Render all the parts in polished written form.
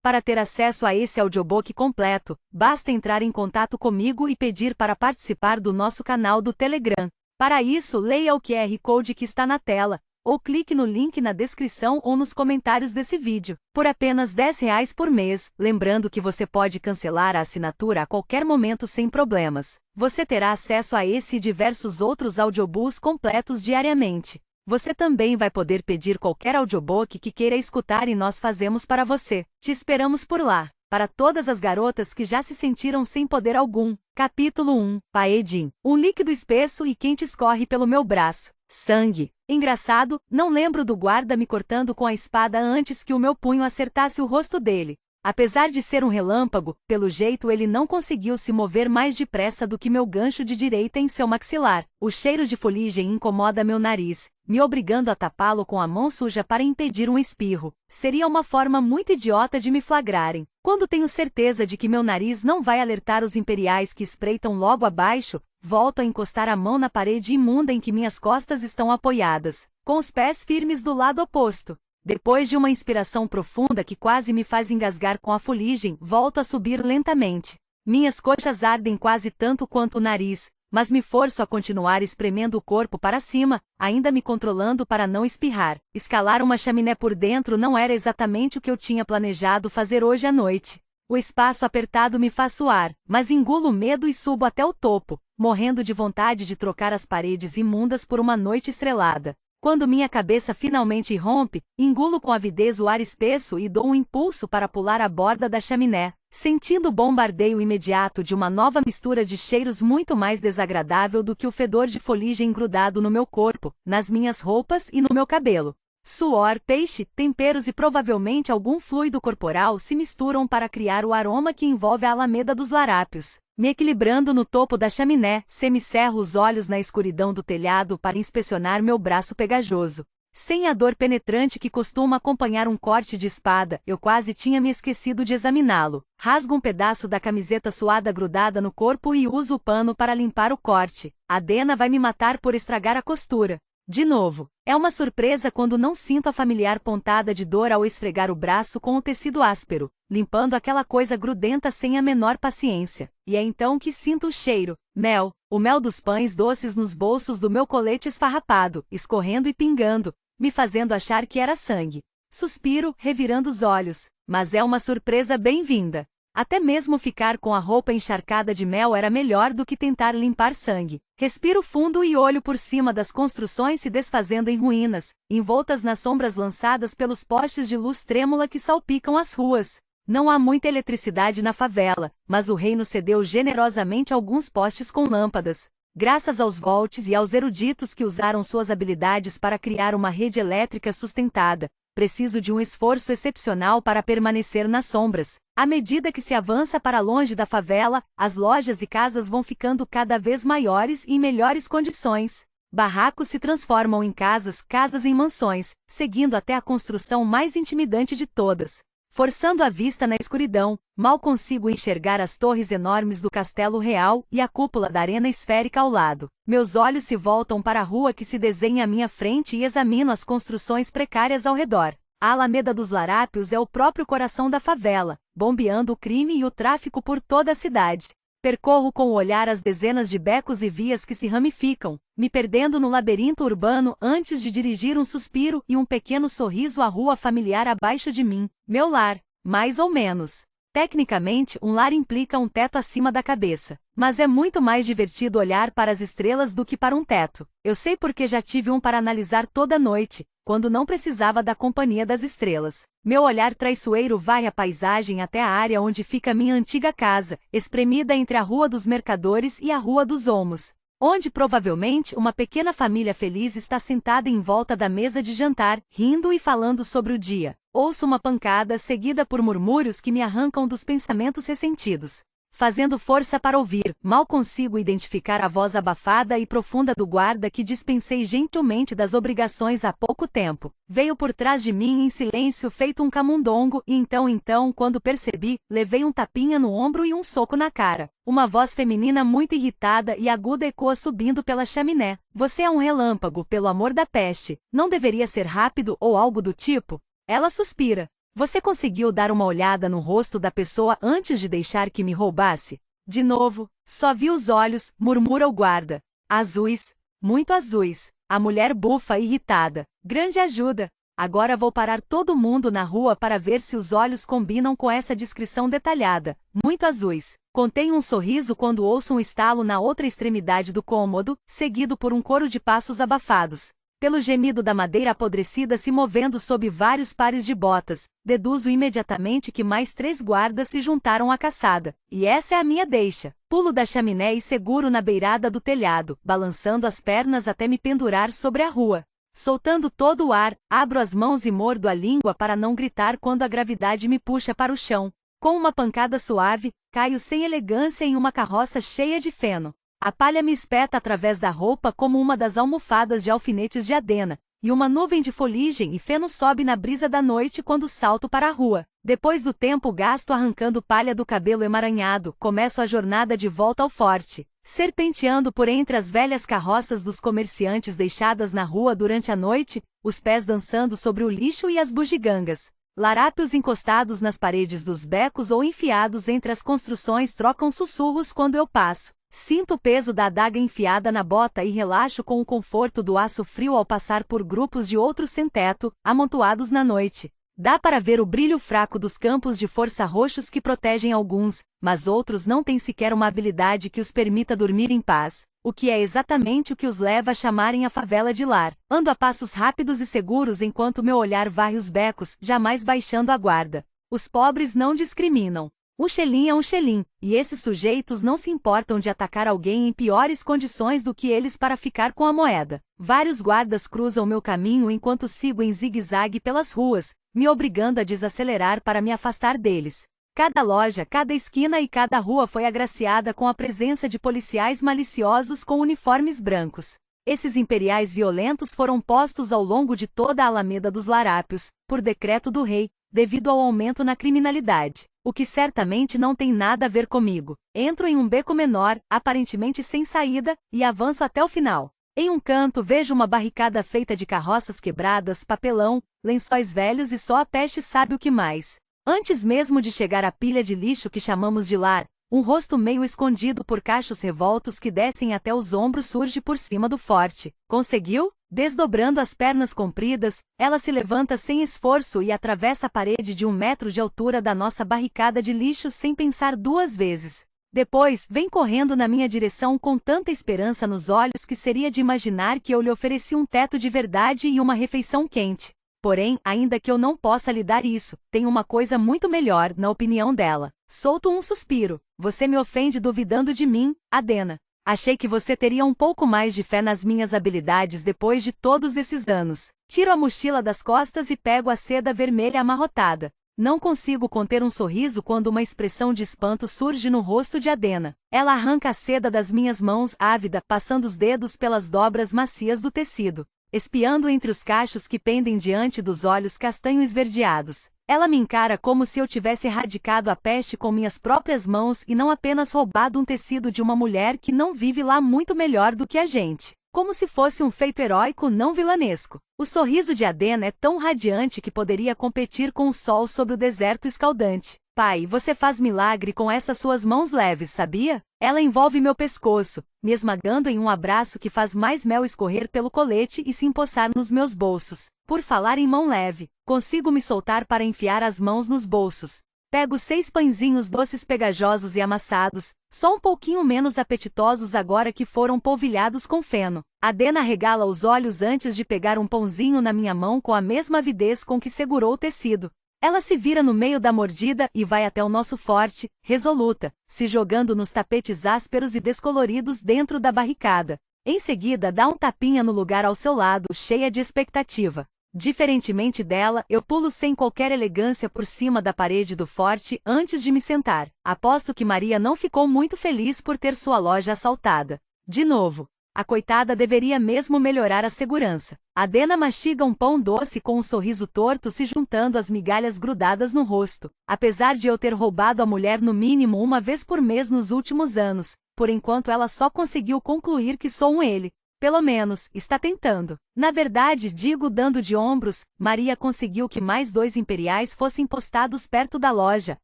Para ter acesso a esse audiobook completo, basta entrar em contato comigo e pedir para participar do nosso canal do Telegram. Para isso, leia o QR Code que está na tela, ou clique no link na descrição ou nos comentários desse vídeo. Por apenas R$ 10 por mês, lembrando que você pode cancelar a assinatura a qualquer momento sem problemas. Você terá acesso a esse e diversos outros audiobooks completos diariamente. Você também vai poder pedir qualquer audiobook que queira escutar e nós fazemos para você. Te esperamos por lá. Para todas as garotas que já se sentiram sem poder algum. Capítulo 1. Paedin. Um líquido espesso e quente escorre pelo meu braço. Sangue. Engraçado, não lembro do guarda me cortando com a espada antes que o meu punho acertasse o rosto dele. Apesar de ser um relâmpago, pelo jeito ele não conseguiu se mover mais depressa do que meu gancho de direita em seu maxilar. O cheiro de fuligem incomoda meu nariz, me obrigando a tapá-lo com a mão suja para impedir um espirro. Seria uma forma muito idiota de me flagrarem. Quando tenho certeza de que meu nariz não vai alertar os imperiais que espreitam logo abaixo, volto a encostar a mão na parede imunda em que minhas costas estão apoiadas, com os pés firmes do lado oposto. Depois de uma inspiração profunda que quase me faz engasgar com a fuligem, volto a subir lentamente. Minhas coxas ardem quase tanto quanto o nariz, mas me forço a continuar espremendo o corpo para cima, ainda me controlando para não espirrar. Escalar uma chaminé por dentro não era exatamente o que eu tinha planejado fazer hoje à noite. O espaço apertado me faz suar, mas engulo o medo e subo até o topo, morrendo de vontade de trocar as paredes imundas por uma noite estrelada. Quando minha cabeça finalmente irrompe, engulo com avidez o ar espesso e dou um impulso para pular a borda da chaminé, sentindo o bombardeio imediato de uma nova mistura de cheiros muito mais desagradável do que o fedor de fuligem grudado no meu corpo, nas minhas roupas e no meu cabelo. Suor, peixe, temperos e provavelmente algum fluido corporal se misturam para criar o aroma que envolve a alameda dos larápios. Me equilibrando no topo da chaminé, semicerro os olhos na escuridão do telhado para inspecionar meu braço pegajoso. Sem a dor penetrante que costuma acompanhar um corte de espada, eu quase tinha me esquecido de examiná-lo. Rasgo um pedaço da camiseta suada grudada no corpo e uso o pano para limpar o corte. A Dena vai me matar por estragar a costura. De novo, é uma surpresa quando não sinto a familiar pontada de dor ao esfregar o braço com o tecido áspero, limpando aquela coisa grudenta sem a menor paciência. E é então que sinto o cheiro, mel, o mel dos pães doces nos bolsos do meu colete esfarrapado, escorrendo e pingando, me fazendo achar que era sangue. Suspiro, revirando os olhos, mas é uma surpresa bem-vinda. Até mesmo ficar com a roupa encharcada de mel era melhor do que tentar limpar sangue. Respiro fundo e olho por cima das construções se desfazendo em ruínas, envoltas nas sombras lançadas pelos postes de luz trêmula que salpicam as ruas. Não há muita eletricidade na favela, mas o reino cedeu generosamente alguns postes com lâmpadas. Graças aos Volts e aos eruditos que usaram suas habilidades para criar uma rede elétrica sustentada, preciso de um esforço excepcional para permanecer nas sombras. À medida que se avança para longe da favela, as lojas e casas vão ficando cada vez maiores e em melhores condições. Barracos se transformam em casas, casas em mansões, seguindo até a construção mais intimidante de todas. Forçando a vista na escuridão, mal consigo enxergar as torres enormes do Castelo Real e a cúpula da arena esférica ao lado. Meus olhos se voltam para a rua que se desenha à minha frente e examino as construções precárias ao redor. A Alameda dos Larápios é o próprio coração da favela, bombeando o crime e o tráfico por toda a cidade. Percorro com o olhar as dezenas de becos e vias que se ramificam, me perdendo no labirinto urbano antes de dirigir um suspiro e um pequeno sorriso à rua familiar abaixo de mim. Meu lar, mais ou menos. Tecnicamente, um lar implica um teto acima da cabeça, mas é muito mais divertido olhar para as estrelas do que para um teto. Eu sei porque já tive um para analisar toda noite, quando não precisava da companhia das estrelas. Meu olhar traiçoeiro vai a paisagem até a área onde fica minha antiga casa, espremida entre a Rua dos Mercadores e a Rua dos Olmos, onde provavelmente uma pequena família feliz está sentada em volta da mesa de jantar, rindo e falando sobre o dia. Ouço uma pancada seguida por murmúrios que me arrancam dos pensamentos ressentidos. Fazendo força para ouvir, mal consigo identificar a voz abafada e profunda do guarda que dispensei gentilmente das obrigações há pouco tempo. Veio por trás de mim em silêncio feito um camundongo e então, quando percebi, levei um tapinha no ombro e um soco na cara. Uma voz feminina muito irritada e aguda ecoa subindo pela chaminé. Você é um relâmpago, pelo amor da peste. Não deveria ser rápido ou algo do tipo? Ela suspira. Você conseguiu dar uma olhada no rosto da pessoa antes de deixar que me roubasse? De novo, só vi os olhos, murmura o guarda. Azuis, muito azuis. A mulher bufa irritada. Grande ajuda. Agora vou parar todo mundo na rua para ver se os olhos combinam com essa descrição detalhada. Muito azuis. Contenho um sorriso quando ouço um estalo na outra extremidade do cômodo, seguido por um coro de passos abafados. Pelo gemido da madeira apodrecida se movendo sob vários pares de botas, deduzo imediatamente que mais 3 guardas se juntaram à caçada. E essa é a minha deixa. Pulo da chaminé e seguro na beirada do telhado, balançando as pernas até me pendurar sobre a rua. Soltando todo o ar, abro as mãos e mordo a língua para não gritar quando a gravidade me puxa para o chão. Com uma pancada suave, caio sem elegância em uma carroça cheia de feno. A palha me espeta através da roupa como uma das almofadas de alfinetes de Adena, e uma nuvem de fuligem e feno sobe na brisa da noite quando salto para a rua. Depois do tempo gasto arrancando palha do cabelo emaranhado, começo a jornada de volta ao forte, serpenteando por entre as velhas carroças dos comerciantes deixadas na rua durante a noite, os pés dançando sobre o lixo e as bugigangas. Larápios encostados nas paredes dos becos ou enfiados entre as construções trocam sussurros quando eu passo. Sinto o peso da adaga enfiada na bota e relaxo com o conforto do aço frio ao passar por grupos de outros sem-teto, amontoados na noite. Dá para ver o brilho fraco dos campos de força roxos que protegem alguns, mas outros não têm sequer uma habilidade que os permita dormir em paz, o que é exatamente o que os leva a chamarem a favela de lar. Ando a passos rápidos e seguros enquanto meu olhar varre os becos, jamais baixando a guarda. Os pobres não discriminam. Um xelim é um xelim, e esses sujeitos não se importam de atacar alguém em piores condições do que eles para ficar com a moeda. Vários guardas cruzam meu caminho enquanto sigo em zigue-zague pelas ruas, me obrigando a desacelerar para me afastar deles. Cada loja, cada esquina e cada rua foi agraciada com a presença de policiais maliciosos com uniformes brancos. Esses imperiais violentos foram postos ao longo de toda a Alameda dos Larápios, por decreto do rei, devido ao aumento na criminalidade. O que certamente não tem nada a ver comigo. Entro em um beco menor, aparentemente sem saída, e avanço até o final. Em um canto vejo uma barricada feita de carroças quebradas, papelão, lençóis velhos e só a peste sabe o que mais. Antes mesmo de chegar à pilha de lixo que chamamos de lar, um rosto meio escondido por cachos revoltos que descem até os ombros surge por cima do forte. Conseguiu? Desdobrando as pernas compridas, ela se levanta sem esforço e atravessa a parede de 1 metro de altura da nossa barricada de lixo sem pensar 2 vezes. Depois, vem correndo na minha direção com tanta esperança nos olhos que seria de imaginar que eu lhe ofereci um teto de verdade e uma refeição quente. Porém, ainda que eu não possa lhe dar isso, tem uma coisa muito melhor, na opinião dela. Solto um suspiro. Você me ofende duvidando de mim, Adena. Achei que você teria um pouco mais de fé nas minhas habilidades depois de todos esses anos. Tiro a mochila das costas e pego a seda vermelha amarrotada. Não consigo conter um sorriso quando uma expressão de espanto surge no rosto de Adena. Ela arranca a seda das minhas mãos, ávida, passando os dedos pelas dobras macias do tecido, espiando entre os cachos que pendem diante dos olhos castanho esverdeados. Ela me encara como se eu tivesse erradicado a peste com minhas próprias mãos e não apenas roubado um tecido de uma mulher que não vive lá muito melhor do que a gente. Como se fosse um feito heróico não vilanesco. O sorriso de Adena é tão radiante que poderia competir com o sol sobre o deserto escaldante. Pai, você faz milagre com essas suas mãos leves, sabia? Ela envolve meu pescoço, me esmagando em um abraço que faz mais mel escorrer pelo colete e se empoçar nos meus bolsos. Por falar em mão leve, consigo me soltar para enfiar as mãos nos bolsos. Pego 6 pãezinhos doces pegajosos e amassados, só um pouquinho menos apetitosos agora que foram polvilhados com feno. Adena regala os olhos antes de pegar um pãozinho na minha mão com a mesma avidez com que segurou o tecido. Ela se vira no meio da mordida e vai até o nosso forte, resoluta, se jogando nos tapetes ásperos e descoloridos dentro da barricada. Em seguida dá um tapinha no lugar ao seu lado, cheia de expectativa. Diferentemente dela, eu pulo sem qualquer elegância por cima da parede do forte antes de me sentar. Aposto que Maria não ficou muito feliz por ter sua loja assaltada. De novo. A coitada deveria mesmo melhorar a segurança. Adena mastiga um pão doce com um sorriso torto se juntando às migalhas grudadas no rosto. Apesar de eu ter roubado a mulher no mínimo 1 vez por mês nos últimos anos, por enquanto ela só conseguiu concluir que sou um ele. Pelo menos, está tentando. Na verdade, digo dando de ombros, Maria conseguiu que mais 2 imperiais fossem postados perto da loja,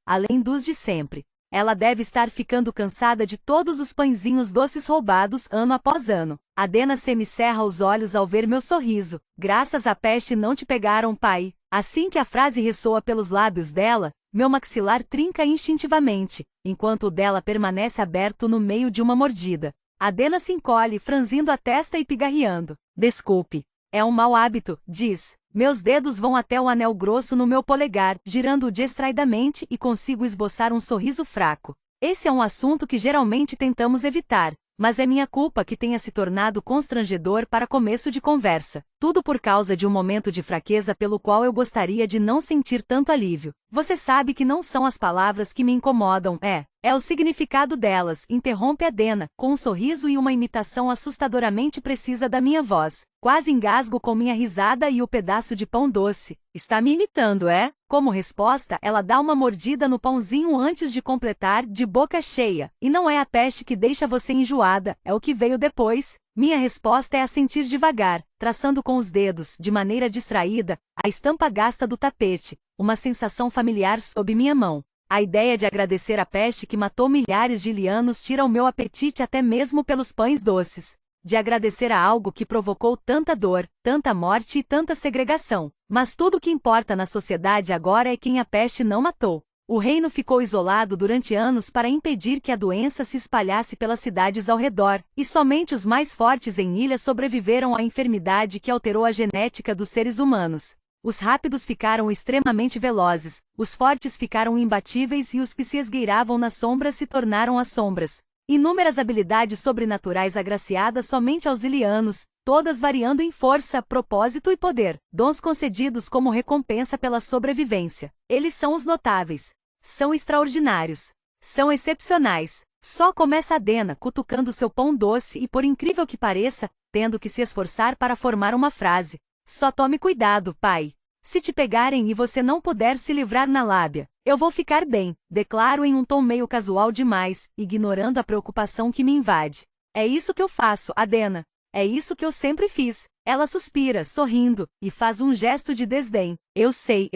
além dos de sempre. Ela deve estar ficando cansada de todos os pãezinhos doces roubados ano após ano. Adena semicerra os olhos ao ver meu sorriso. Graças à peste não te pegaram, pai. Assim que a frase ressoa pelos lábios dela, meu maxilar trinca instintivamente, enquanto o dela permanece aberto no meio de uma mordida. Adena se encolhe, franzindo a testa e pigarreando. Desculpe. É um mau hábito, diz. Meus dedos vão até o anel grosso no meu polegar, girando-o distraidamente e consigo esboçar um sorriso fraco. Esse é um assunto que geralmente tentamos evitar, mas é minha culpa que tenha se tornado constrangedor para começo de conversa. Tudo por causa de um momento de fraqueza pelo qual eu gostaria de não sentir tanto alívio. Você sabe que não são as palavras que me incomodam, é o significado delas, interrompe Adena, com um sorriso e uma imitação assustadoramente precisa da minha voz. Quase engasgo com minha risada e o pedaço de pão doce. Está me imitando, é? Como resposta, ela dá uma mordida no pãozinho antes de completar, de boca cheia. E não é a peste que deixa você enjoada, é o que veio depois. Minha resposta é assentir devagar, traçando com os dedos, de maneira distraída, a estampa gasta do tapete, uma sensação familiar sob minha mão. A ideia de agradecer a peste que matou milhares de ilianos tira o meu apetite até mesmo pelos pães doces. De agradecer a algo que provocou tanta dor, tanta morte e tanta segregação. Mas tudo o que importa na sociedade agora é quem a peste não matou. O reino ficou isolado durante anos para impedir que a doença se espalhasse pelas cidades ao redor, e somente os mais fortes em ilha sobreviveram à enfermidade que alterou a genética dos seres humanos. Os rápidos ficaram extremamente velozes, os fortes ficaram imbatíveis e os que se esgueiravam nas sombras se tornaram as sombras. Inúmeras habilidades sobrenaturais agraciadas somente aos ilianos, todas variando em força, propósito e poder, dons concedidos como recompensa pela sobrevivência. Eles são os notáveis. São extraordinários. São excepcionais. Só começa Adena cutucando seu pão doce e, por incrível que pareça, tendo que se esforçar para formar uma frase. Só tome cuidado, pai. Se te pegarem e você não puder se livrar na lábia, eu vou ficar bem, declaro em um tom meio casual demais, ignorando a preocupação que me invade. É isso que eu faço, Adena. É isso que eu sempre fiz. Ela suspira, sorrindo, e faz um gesto de desdém. Eu sei.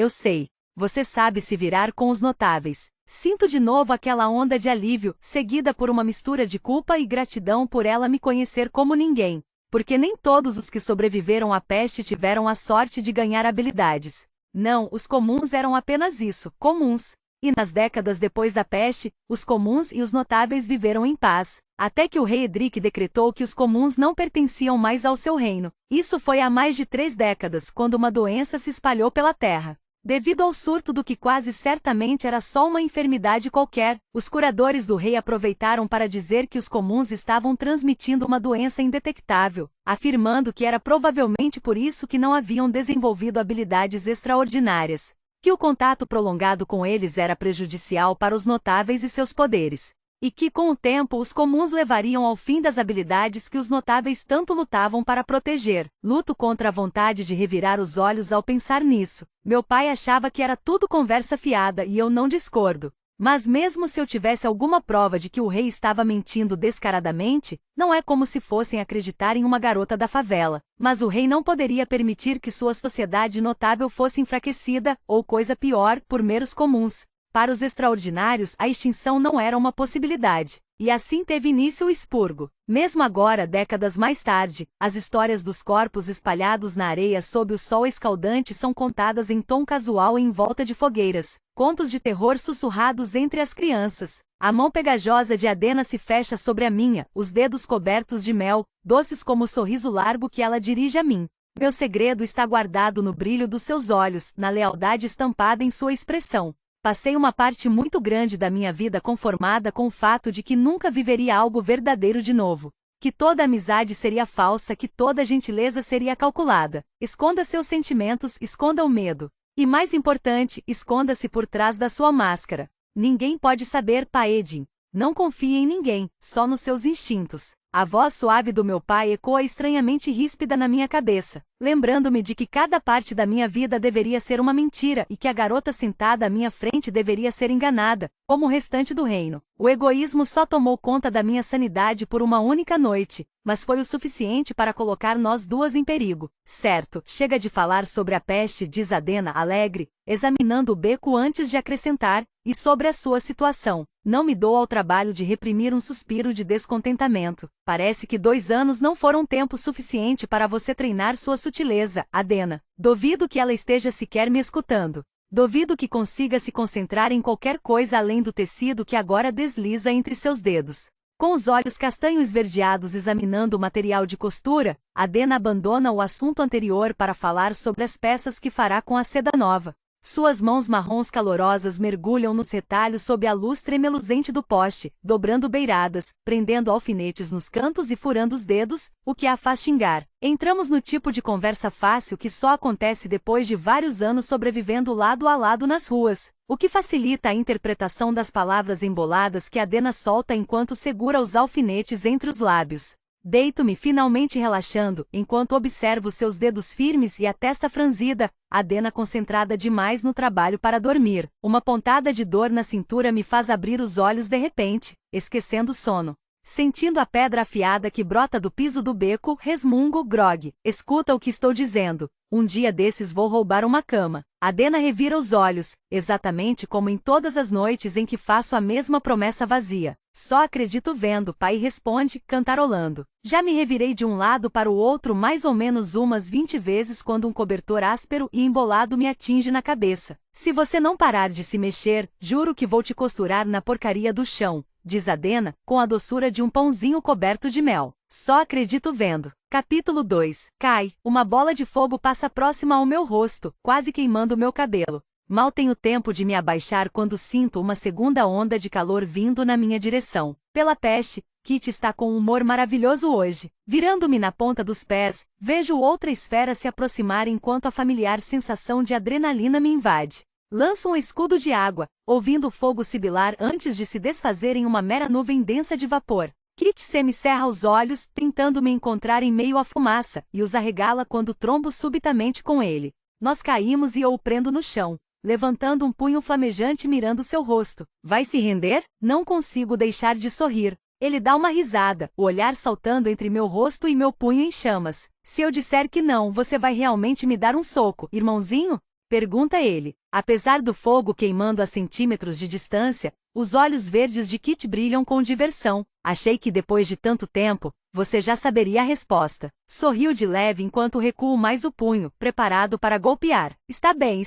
Você sabe se virar com os notáveis. Sinto de novo aquela onda de alívio, seguida por uma mistura de culpa e gratidão por ela me conhecer como ninguém. Porque nem todos os que sobreviveram à peste tiveram a sorte de ganhar habilidades. Não, os comuns eram apenas isso, comuns. E nas décadas depois da peste, os comuns e os notáveis viveram em paz, até que o rei Edric decretou que os comuns não pertenciam mais ao seu reino. Isso foi há mais de 3 décadas, quando uma doença se espalhou pela terra. Devido ao surto do que quase certamente era só uma enfermidade qualquer, os curadores do rei aproveitaram para dizer que os comuns estavam transmitindo uma doença indetectável, afirmando que era provavelmente por isso que não haviam desenvolvido habilidades extraordinárias, que o contato prolongado com eles era prejudicial para os notáveis e seus poderes, e que com o tempo os comuns levariam ao fim das habilidades que os notáveis tanto lutavam para proteger. Luto contra a vontade de revirar os olhos ao pensar nisso. Meu pai achava que era tudo conversa fiada e eu não discordo. Mas mesmo se eu tivesse alguma prova de que o rei estava mentindo descaradamente, não é como se fossem acreditar em uma garota da favela. Mas o rei não poderia permitir que sua sociedade notável fosse enfraquecida, ou coisa pior, por meros comuns. Para os extraordinários, a extinção não era uma possibilidade. E assim teve início o expurgo. Mesmo agora, décadas mais tarde, as histórias dos corpos espalhados na areia sob o sol escaldante são contadas em tom casual em volta de fogueiras. Contos de terror sussurrados entre as crianças. A mão pegajosa de Adena se fecha sobre a minha, os dedos cobertos de mel, doces como o sorriso largo que ela dirige a mim. Meu segredo está guardado no brilho dos seus olhos, na lealdade estampada em sua expressão. Passei uma parte muito grande da minha vida conformada com o fato de que nunca viveria algo verdadeiro de novo. Que toda amizade seria falsa, que toda gentileza seria calculada. Esconda seus sentimentos, esconda o medo. E mais importante, esconda-se por trás da sua máscara. Ninguém pode saber, Paedin. Não confie em ninguém, só nos seus instintos. A voz suave do meu pai ecoa estranhamente ríspida na minha cabeça. lembrando-me de que cada parte da minha vida deveria ser uma mentira e que a garota sentada à minha frente deveria ser enganada, como o restante do reino. O egoísmo só tomou conta da minha sanidade por uma única noite, mas foi o suficiente para colocar nós duas em perigo. Certo, chega de falar sobre a peste, diz Adena alegre, examinando o beco antes de acrescentar, e sobre a sua situação. Não me dou ao trabalho de reprimir um suspiro de descontentamento. Parece que 2 anos não foram tempo suficiente para você treinar sua sutileza, Adena. Duvido que ela esteja sequer me escutando. Duvido que consiga se concentrar em qualquer coisa além do tecido que agora desliza entre seus dedos. Com os olhos castanho esverdeados examinando o material de costura, Adena abandona o assunto anterior para falar sobre as peças que fará com a seda nova. Suas mãos marrons calorosas mergulham nos retalhos sob a luz tremeluzente do poste, dobrando beiradas, prendendo alfinetes nos cantos e furando os dedos, o que a faz xingar. Entramos no tipo de conversa fácil que só acontece depois de vários anos sobrevivendo lado a lado nas ruas, o que facilita a interpretação das palavras emboladas que Adena solta enquanto segura os alfinetes entre os lábios. Deito-me finalmente relaxando, enquanto observo seus dedos firmes e a testa franzida, Adena concentrada demais no trabalho para dormir. Uma pontada de dor na cintura me faz abrir os olhos de repente, esquecendo o sono. Sentindo a pedra afiada que brota do piso do beco, resmungo, Grog. Escuta o que estou dizendo. Um dia desses vou roubar uma cama. Adena revira os olhos, exatamente como em todas as noites em que faço a mesma promessa vazia. Só acredito vendo, pai responde, cantarolando. Já me revirei de um lado para o outro mais ou menos umas 20 vezes quando um cobertor áspero e embolado me atinge na cabeça. Se você não parar de se mexer, juro que vou te costurar na porcaria do chão, diz Adena, com a doçura de um pãozinho coberto de mel. Só acredito vendo. Capítulo 2. Cai. Uma bola de fogo passa próxima ao meu rosto, quase queimando meu cabelo. Mal tenho tempo de me abaixar quando sinto uma segunda onda de calor vindo na minha direção. Pela peste, Kit está com um humor maravilhoso hoje. Virando-me na ponta dos pés, vejo outra esfera se aproximar enquanto a familiar sensação de adrenalina me invade. Lanço um escudo de água, ouvindo o fogo sibilar antes de se desfazer em uma mera nuvem densa de vapor. Kit semicerra os olhos, tentando me encontrar em meio à fumaça, e os arregala quando trombo subitamente com ele. Nós caímos e eu o prendo no chão, levantando um punho flamejante mirando seu rosto. Vai se render? Não consigo deixar de sorrir. Ele dá uma risada, o olhar saltando entre meu rosto e meu punho em chamas. Se eu disser que não, você vai realmente me dar um soco, irmãozinho? Pergunta ele. Apesar do fogo queimando a centímetros de distância, os olhos verdes de Kit brilham com diversão. Achei que depois de tanto tempo, você já saberia a resposta. Sorriu de leve enquanto recuo mais o punho, preparado para golpear. Está bem,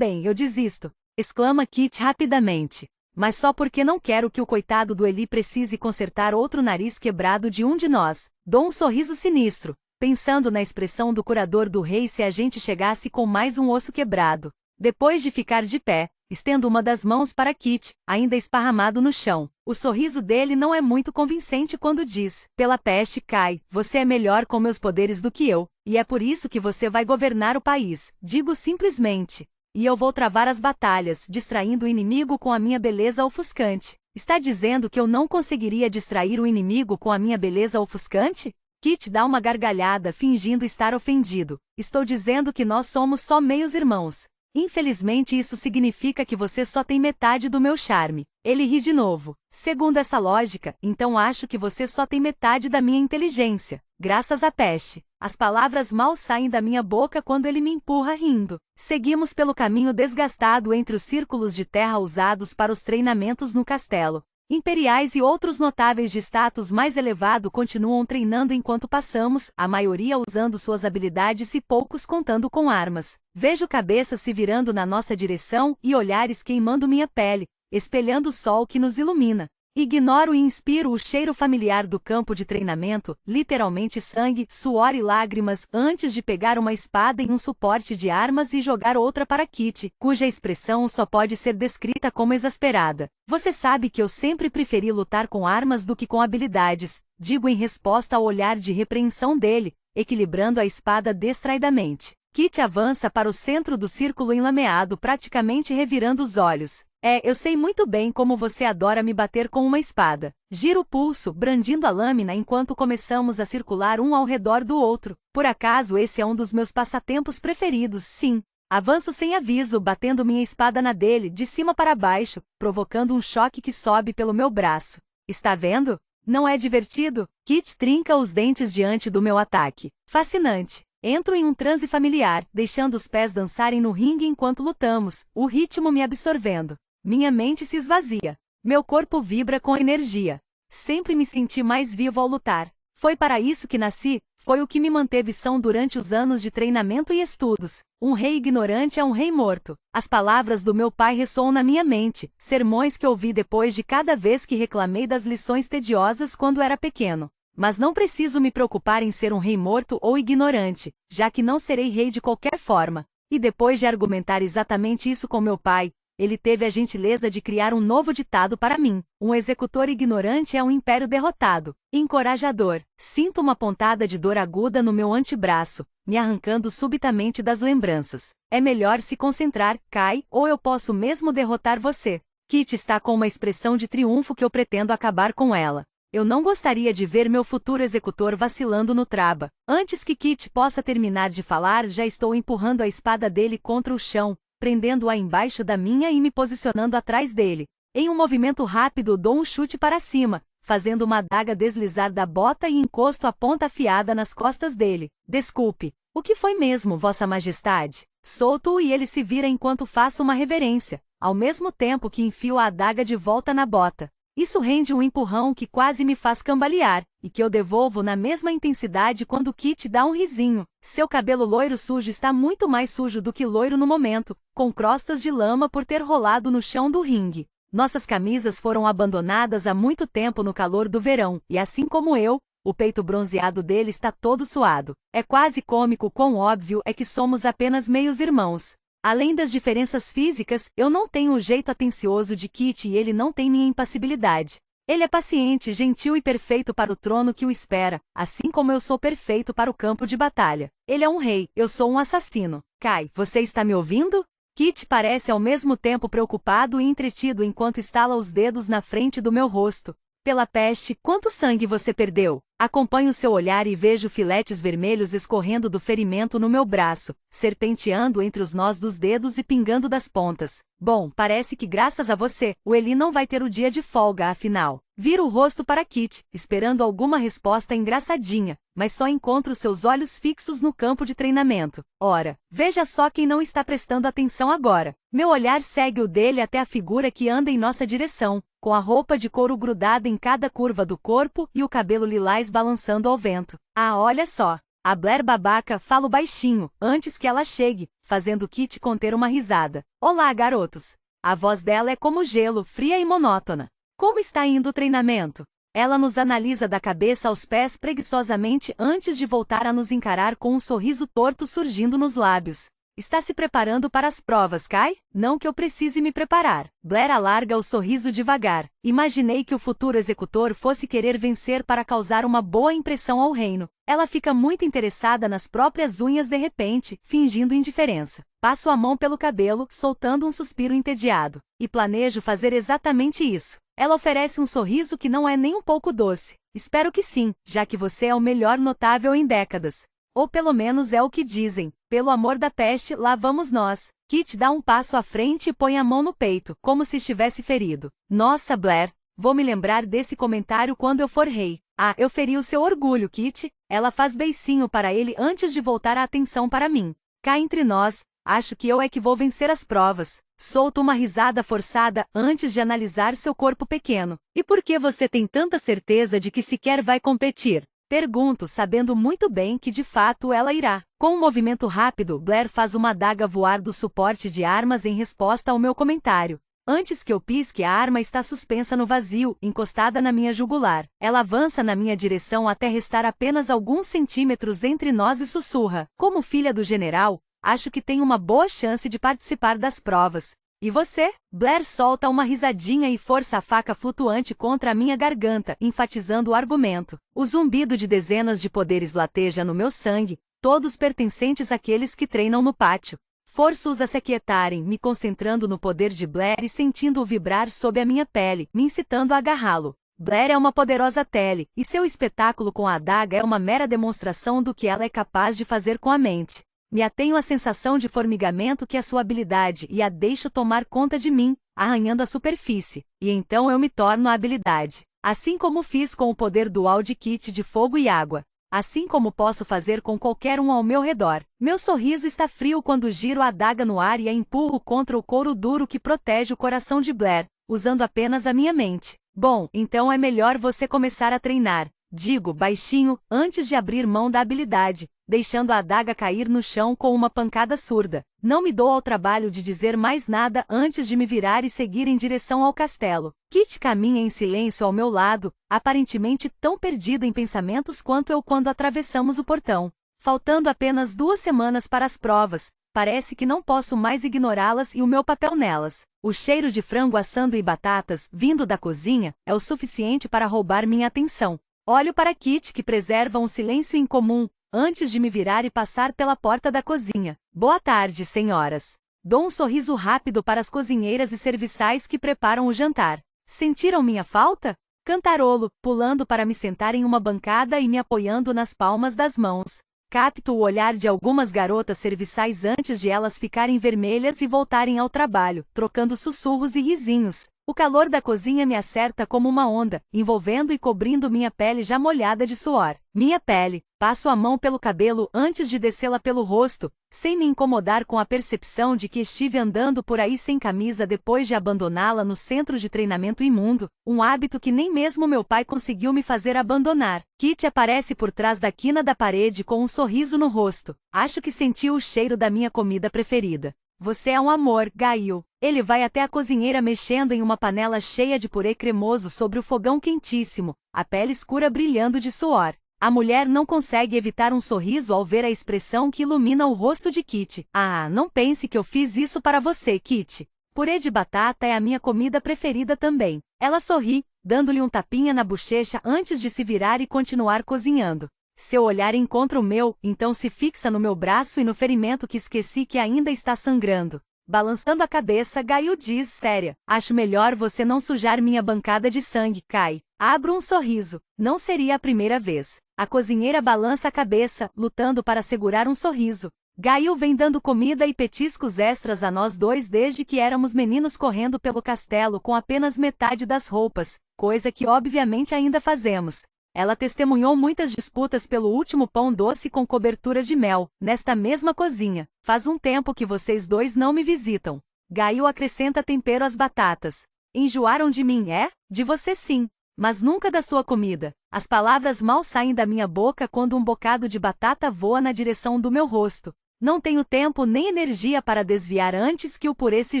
eu desisto, exclama Kit rapidamente. Mas só porque não quero que o coitado do Eli precise consertar outro nariz quebrado de um de nós. Dou um sorriso sinistro, pensando na expressão do curador do rei se a gente chegasse com mais um osso quebrado. Depois de ficar de pé, estendo uma das mãos para Kit, ainda esparramado no chão. O sorriso dele não é muito convincente quando diz: pela peste, Kai, você é melhor com meus poderes do que eu, e é por isso que você vai governar o país. Digo simplesmente. E eu vou travar as batalhas, distraindo o inimigo com a minha beleza ofuscante. Está dizendo que eu não conseguiria distrair o inimigo com a minha beleza ofuscante? Kit dá uma gargalhada fingindo estar ofendido. Estou dizendo que nós somos só meios irmãos. Infelizmente isso significa que você só tem metade do meu charme. Ele ri de novo. Segundo essa lógica, então acho que você só tem metade da minha inteligência. Graças à peste. As palavras mal saem da minha boca quando ele me empurra rindo. Seguimos pelo caminho desgastado entre os círculos de terra usados para os treinamentos no castelo. Imperiais e outros notáveis de status mais elevado continuam treinando enquanto passamos, a maioria usando suas habilidades e poucos contando com armas. Vejo cabeças se virando na nossa direção e olhares queimando minha pele, espelhando o sol que nos ilumina. Ignoro e inspiro o cheiro familiar do campo de treinamento, literalmente sangue, suor e lágrimas, antes de pegar uma espada em um suporte de armas e jogar outra para Kit, cuja expressão só pode ser descrita como exasperada. Você sabe que eu sempre preferi lutar com armas do que com habilidades, digo em resposta ao olhar de repreensão dele, equilibrando a espada distraidamente. Kit avança para o centro do círculo enlameado, praticamente revirando os olhos. Eu sei muito bem como você adora me bater com uma espada. Gira o pulso, brandindo a lâmina enquanto começamos a circular um ao redor do outro. Por acaso esse é um dos meus passatempos preferidos, sim. Avanço sem aviso, batendo minha espada na dele, de cima para baixo, provocando um choque que sobe pelo meu braço. Está vendo? Não é divertido? Kit trinca os dentes diante do meu ataque. Fascinante. Entro em um transe familiar, deixando os pés dançarem no ringue enquanto lutamos, o ritmo me absorvendo. Minha mente se esvazia. Meu corpo vibra com energia. Sempre me senti mais vivo ao lutar. Foi para isso que nasci, foi o que me manteve são durante os anos de treinamento e estudos. Um rei ignorante é um rei morto. As palavras do meu pai ressoam na minha mente, sermões que ouvi depois de cada vez que reclamei das lições tediosas quando era pequeno. Mas não preciso me preocupar em ser um rei morto ou ignorante, já que não serei rei de qualquer forma. E depois de argumentar exatamente isso com meu pai, ele teve a gentileza de criar um novo ditado para mim. Um executor ignorante é um império derrotado. Encorajador. Sinto uma pontada de dor aguda no meu antebraço, me arrancando subitamente das lembranças. É melhor se concentrar, Kai, ou eu posso mesmo derrotar você. Kit está com uma expressão de triunfo que eu pretendo acabar com ela. Eu não gostaria de ver meu futuro executor vacilando no traba. Antes que Kit possa terminar de falar, já estou empurrando a espada dele contra o chão, prendendo-a embaixo da minha e me posicionando atrás dele. Em um movimento rápido dou um chute para cima, fazendo uma adaga deslizar da bota e encosto a ponta afiada nas costas dele. Desculpe. O que foi mesmo, Vossa Majestade? Solto-o e ele se vira enquanto faço uma reverência, ao mesmo tempo que enfio a adaga de volta na bota. Isso rende um empurrão que quase me faz cambalear, e que eu devolvo na mesma intensidade quando Kit dá um risinho. Seu cabelo loiro sujo está muito mais sujo do que loiro no momento, com crostas de lama por ter rolado no chão do ringue. Nossas camisas foram abandonadas há muito tempo no calor do verão, e assim como eu, o peito bronzeado dele está todo suado. É quase cômico quão óbvio é que somos apenas meios irmãos. Além das diferenças físicas, eu não tenho o jeito atencioso de Kit e ele não tem minha impassibilidade. Ele é paciente, gentil e perfeito para o trono que o espera, assim como eu sou perfeito para o campo de batalha. Ele é um rei, eu sou um assassino. Kai, você está me ouvindo? Kit parece ao mesmo tempo preocupado e entretido enquanto estala os dedos na frente do meu rosto. Pela peste, quanto sangue você perdeu? Acompanho seu olhar e vejo filetes vermelhos escorrendo do ferimento no meu braço, serpenteando entre os nós dos dedos e pingando das pontas. Bom, parece que graças a você, o Eli não vai ter o dia de folga afinal. Viro o rosto para Kit, esperando alguma resposta engraçadinha, mas só encontro seus olhos fixos no campo de treinamento. Ora, veja só quem não está prestando atenção agora. Meu olhar segue o dele até a figura que anda em nossa direção, com a roupa de couro grudada em cada curva do corpo e o cabelo lilás balançando ao vento. Ah, olha só! A Blair babaca, falo baixinho, antes que ela chegue, fazendo Kit conter uma risada. Olá, garotos! A voz dela é como gelo, fria e monótona. Como está indo o treinamento? Ela nos analisa da cabeça aos pés preguiçosamente antes de voltar a nos encarar com um sorriso torto surgindo nos lábios. Está se preparando para as provas, Kai? Não que eu precise me preparar. Blair alarga o sorriso devagar. Imaginei que o futuro executor fosse querer vencer para causar uma boa impressão ao reino. Ela fica muito interessada nas próprias unhas de repente, fingindo indiferença. Passo a mão pelo cabelo, soltando um suspiro entediado. E planejo fazer exatamente isso. Ela oferece um sorriso que não é nem um pouco doce. Espero que sim, já que você é o melhor notável em décadas. Ou pelo menos é o que dizem. Pelo amor da peste, lá vamos nós. Kit dá um passo à frente e põe a mão no peito, como se estivesse ferido. Nossa, Blair, vou me lembrar desse comentário quando eu for rei. Ah, eu feri o seu orgulho, Kit. Ela faz beicinho para ele antes de voltar a atenção para mim. Cá entre nós, acho que eu é que vou vencer as provas. Solto uma risada forçada antes de analisar seu corpo pequeno. E por que você tem tanta certeza de que sequer vai competir? Pergunto, sabendo muito bem que de fato ela irá. Com um movimento rápido, Blair faz uma adaga voar do suporte de armas em resposta ao meu comentário. Antes que eu pisque, a arma está suspensa no vazio, encostada na minha jugular. Ela avança na minha direção até restar apenas alguns centímetros entre nós e sussurra. Como filha do general, acho que tenho uma boa chance de participar das provas. E você? Blair solta uma risadinha e força a faca flutuante contra a minha garganta, enfatizando o argumento. O zumbido de dezenas de poderes lateja no meu sangue, todos pertencentes àqueles que treinam no pátio. Forço-os a se aquietarem, me concentrando no poder de Blair e sentindo-o vibrar sob a minha pele, me incitando a agarrá-lo. Blair é uma poderosa tele, e seu espetáculo com a adaga é uma mera demonstração do que ela é capaz de fazer com a mente. Me atenho à sensação de formigamento que é sua habilidade e a deixo tomar conta de mim, arranhando a superfície, e então eu me torno a habilidade. Assim como fiz com o poder dual de Kit de fogo e água. Assim como posso fazer com qualquer um ao meu redor. Meu sorriso está frio quando giro a adaga no ar e a empurro contra o couro duro que protege o coração de Blair, usando apenas a minha mente. Bom, então é melhor você começar a treinar, digo baixinho, antes de abrir mão da habilidade, deixando a adaga cair no chão com uma pancada surda. Não me dou ao trabalho de dizer mais nada antes de me virar e seguir em direção ao castelo. Kit caminha em silêncio ao meu lado, aparentemente tão perdida em pensamentos quanto eu quando atravessamos o portão. Faltando apenas 2 semanas para as provas, parece que não posso mais ignorá-las e o meu papel nelas. O cheiro de frango assando e batatas, vindo da cozinha, é o suficiente para roubar minha atenção. Olho para Kit, que preserva um silêncio incomum, antes de me virar e passar pela porta da cozinha. Boa tarde, senhoras. Dou um sorriso rápido para as cozinheiras e serviçais que preparam o jantar. Sentiram minha falta? Cantarolo, pulando para me sentar em uma bancada e me apoiando nas palmas das mãos. Capto o olhar de algumas garotas serviçais antes de elas ficarem vermelhas e voltarem ao trabalho, trocando sussurros e risinhos. O calor da cozinha me acerta como uma onda, envolvendo e cobrindo minha pele já molhada de suor. Minha pele. Passo a mão pelo cabelo antes de descê-la pelo rosto, sem me incomodar com a percepção de que estive andando por aí sem camisa depois de abandoná-la no centro de treinamento imundo, um hábito que nem mesmo meu pai conseguiu me fazer abandonar. Kit aparece por trás da quina da parede com um sorriso no rosto. Acho que sentiu o cheiro da minha comida preferida. Você é um amor, Gail. Ele vai até a cozinheira mexendo em uma panela cheia de purê cremoso sobre o fogão quentíssimo, a pele escura brilhando de suor. A mulher não consegue evitar um sorriso ao ver a expressão que ilumina o rosto de Kit. Ah, não pense que eu fiz isso para você, Kit. Purê de batata é a minha comida preferida também. Ela sorri, dando-lhe um tapinha na bochecha antes de se virar e continuar cozinhando. Seu olhar encontra o meu, então se fixa no meu braço e no ferimento que esqueci que ainda está sangrando. Balançando a cabeça, Gail diz séria. Acho melhor você não sujar minha bancada de sangue, Kai. Abro um sorriso. Não seria a primeira vez. A cozinheira balança a cabeça, lutando para segurar um sorriso. Gail vem dando comida e petiscos extras a nós dois desde que éramos meninos correndo pelo castelo com apenas metade das roupas, coisa que obviamente ainda fazemos. Ela testemunhou muitas disputas pelo último pão doce com cobertura de mel, nesta mesma cozinha. Faz um tempo que vocês dois não me visitam. Gail acrescenta tempero às batatas. Enjoaram de mim, é? De você sim. Mas nunca da sua comida. As palavras mal saem da minha boca quando um bocado de batata voa na direção do meu rosto. Não tenho tempo nem energia para desviar antes que o purê se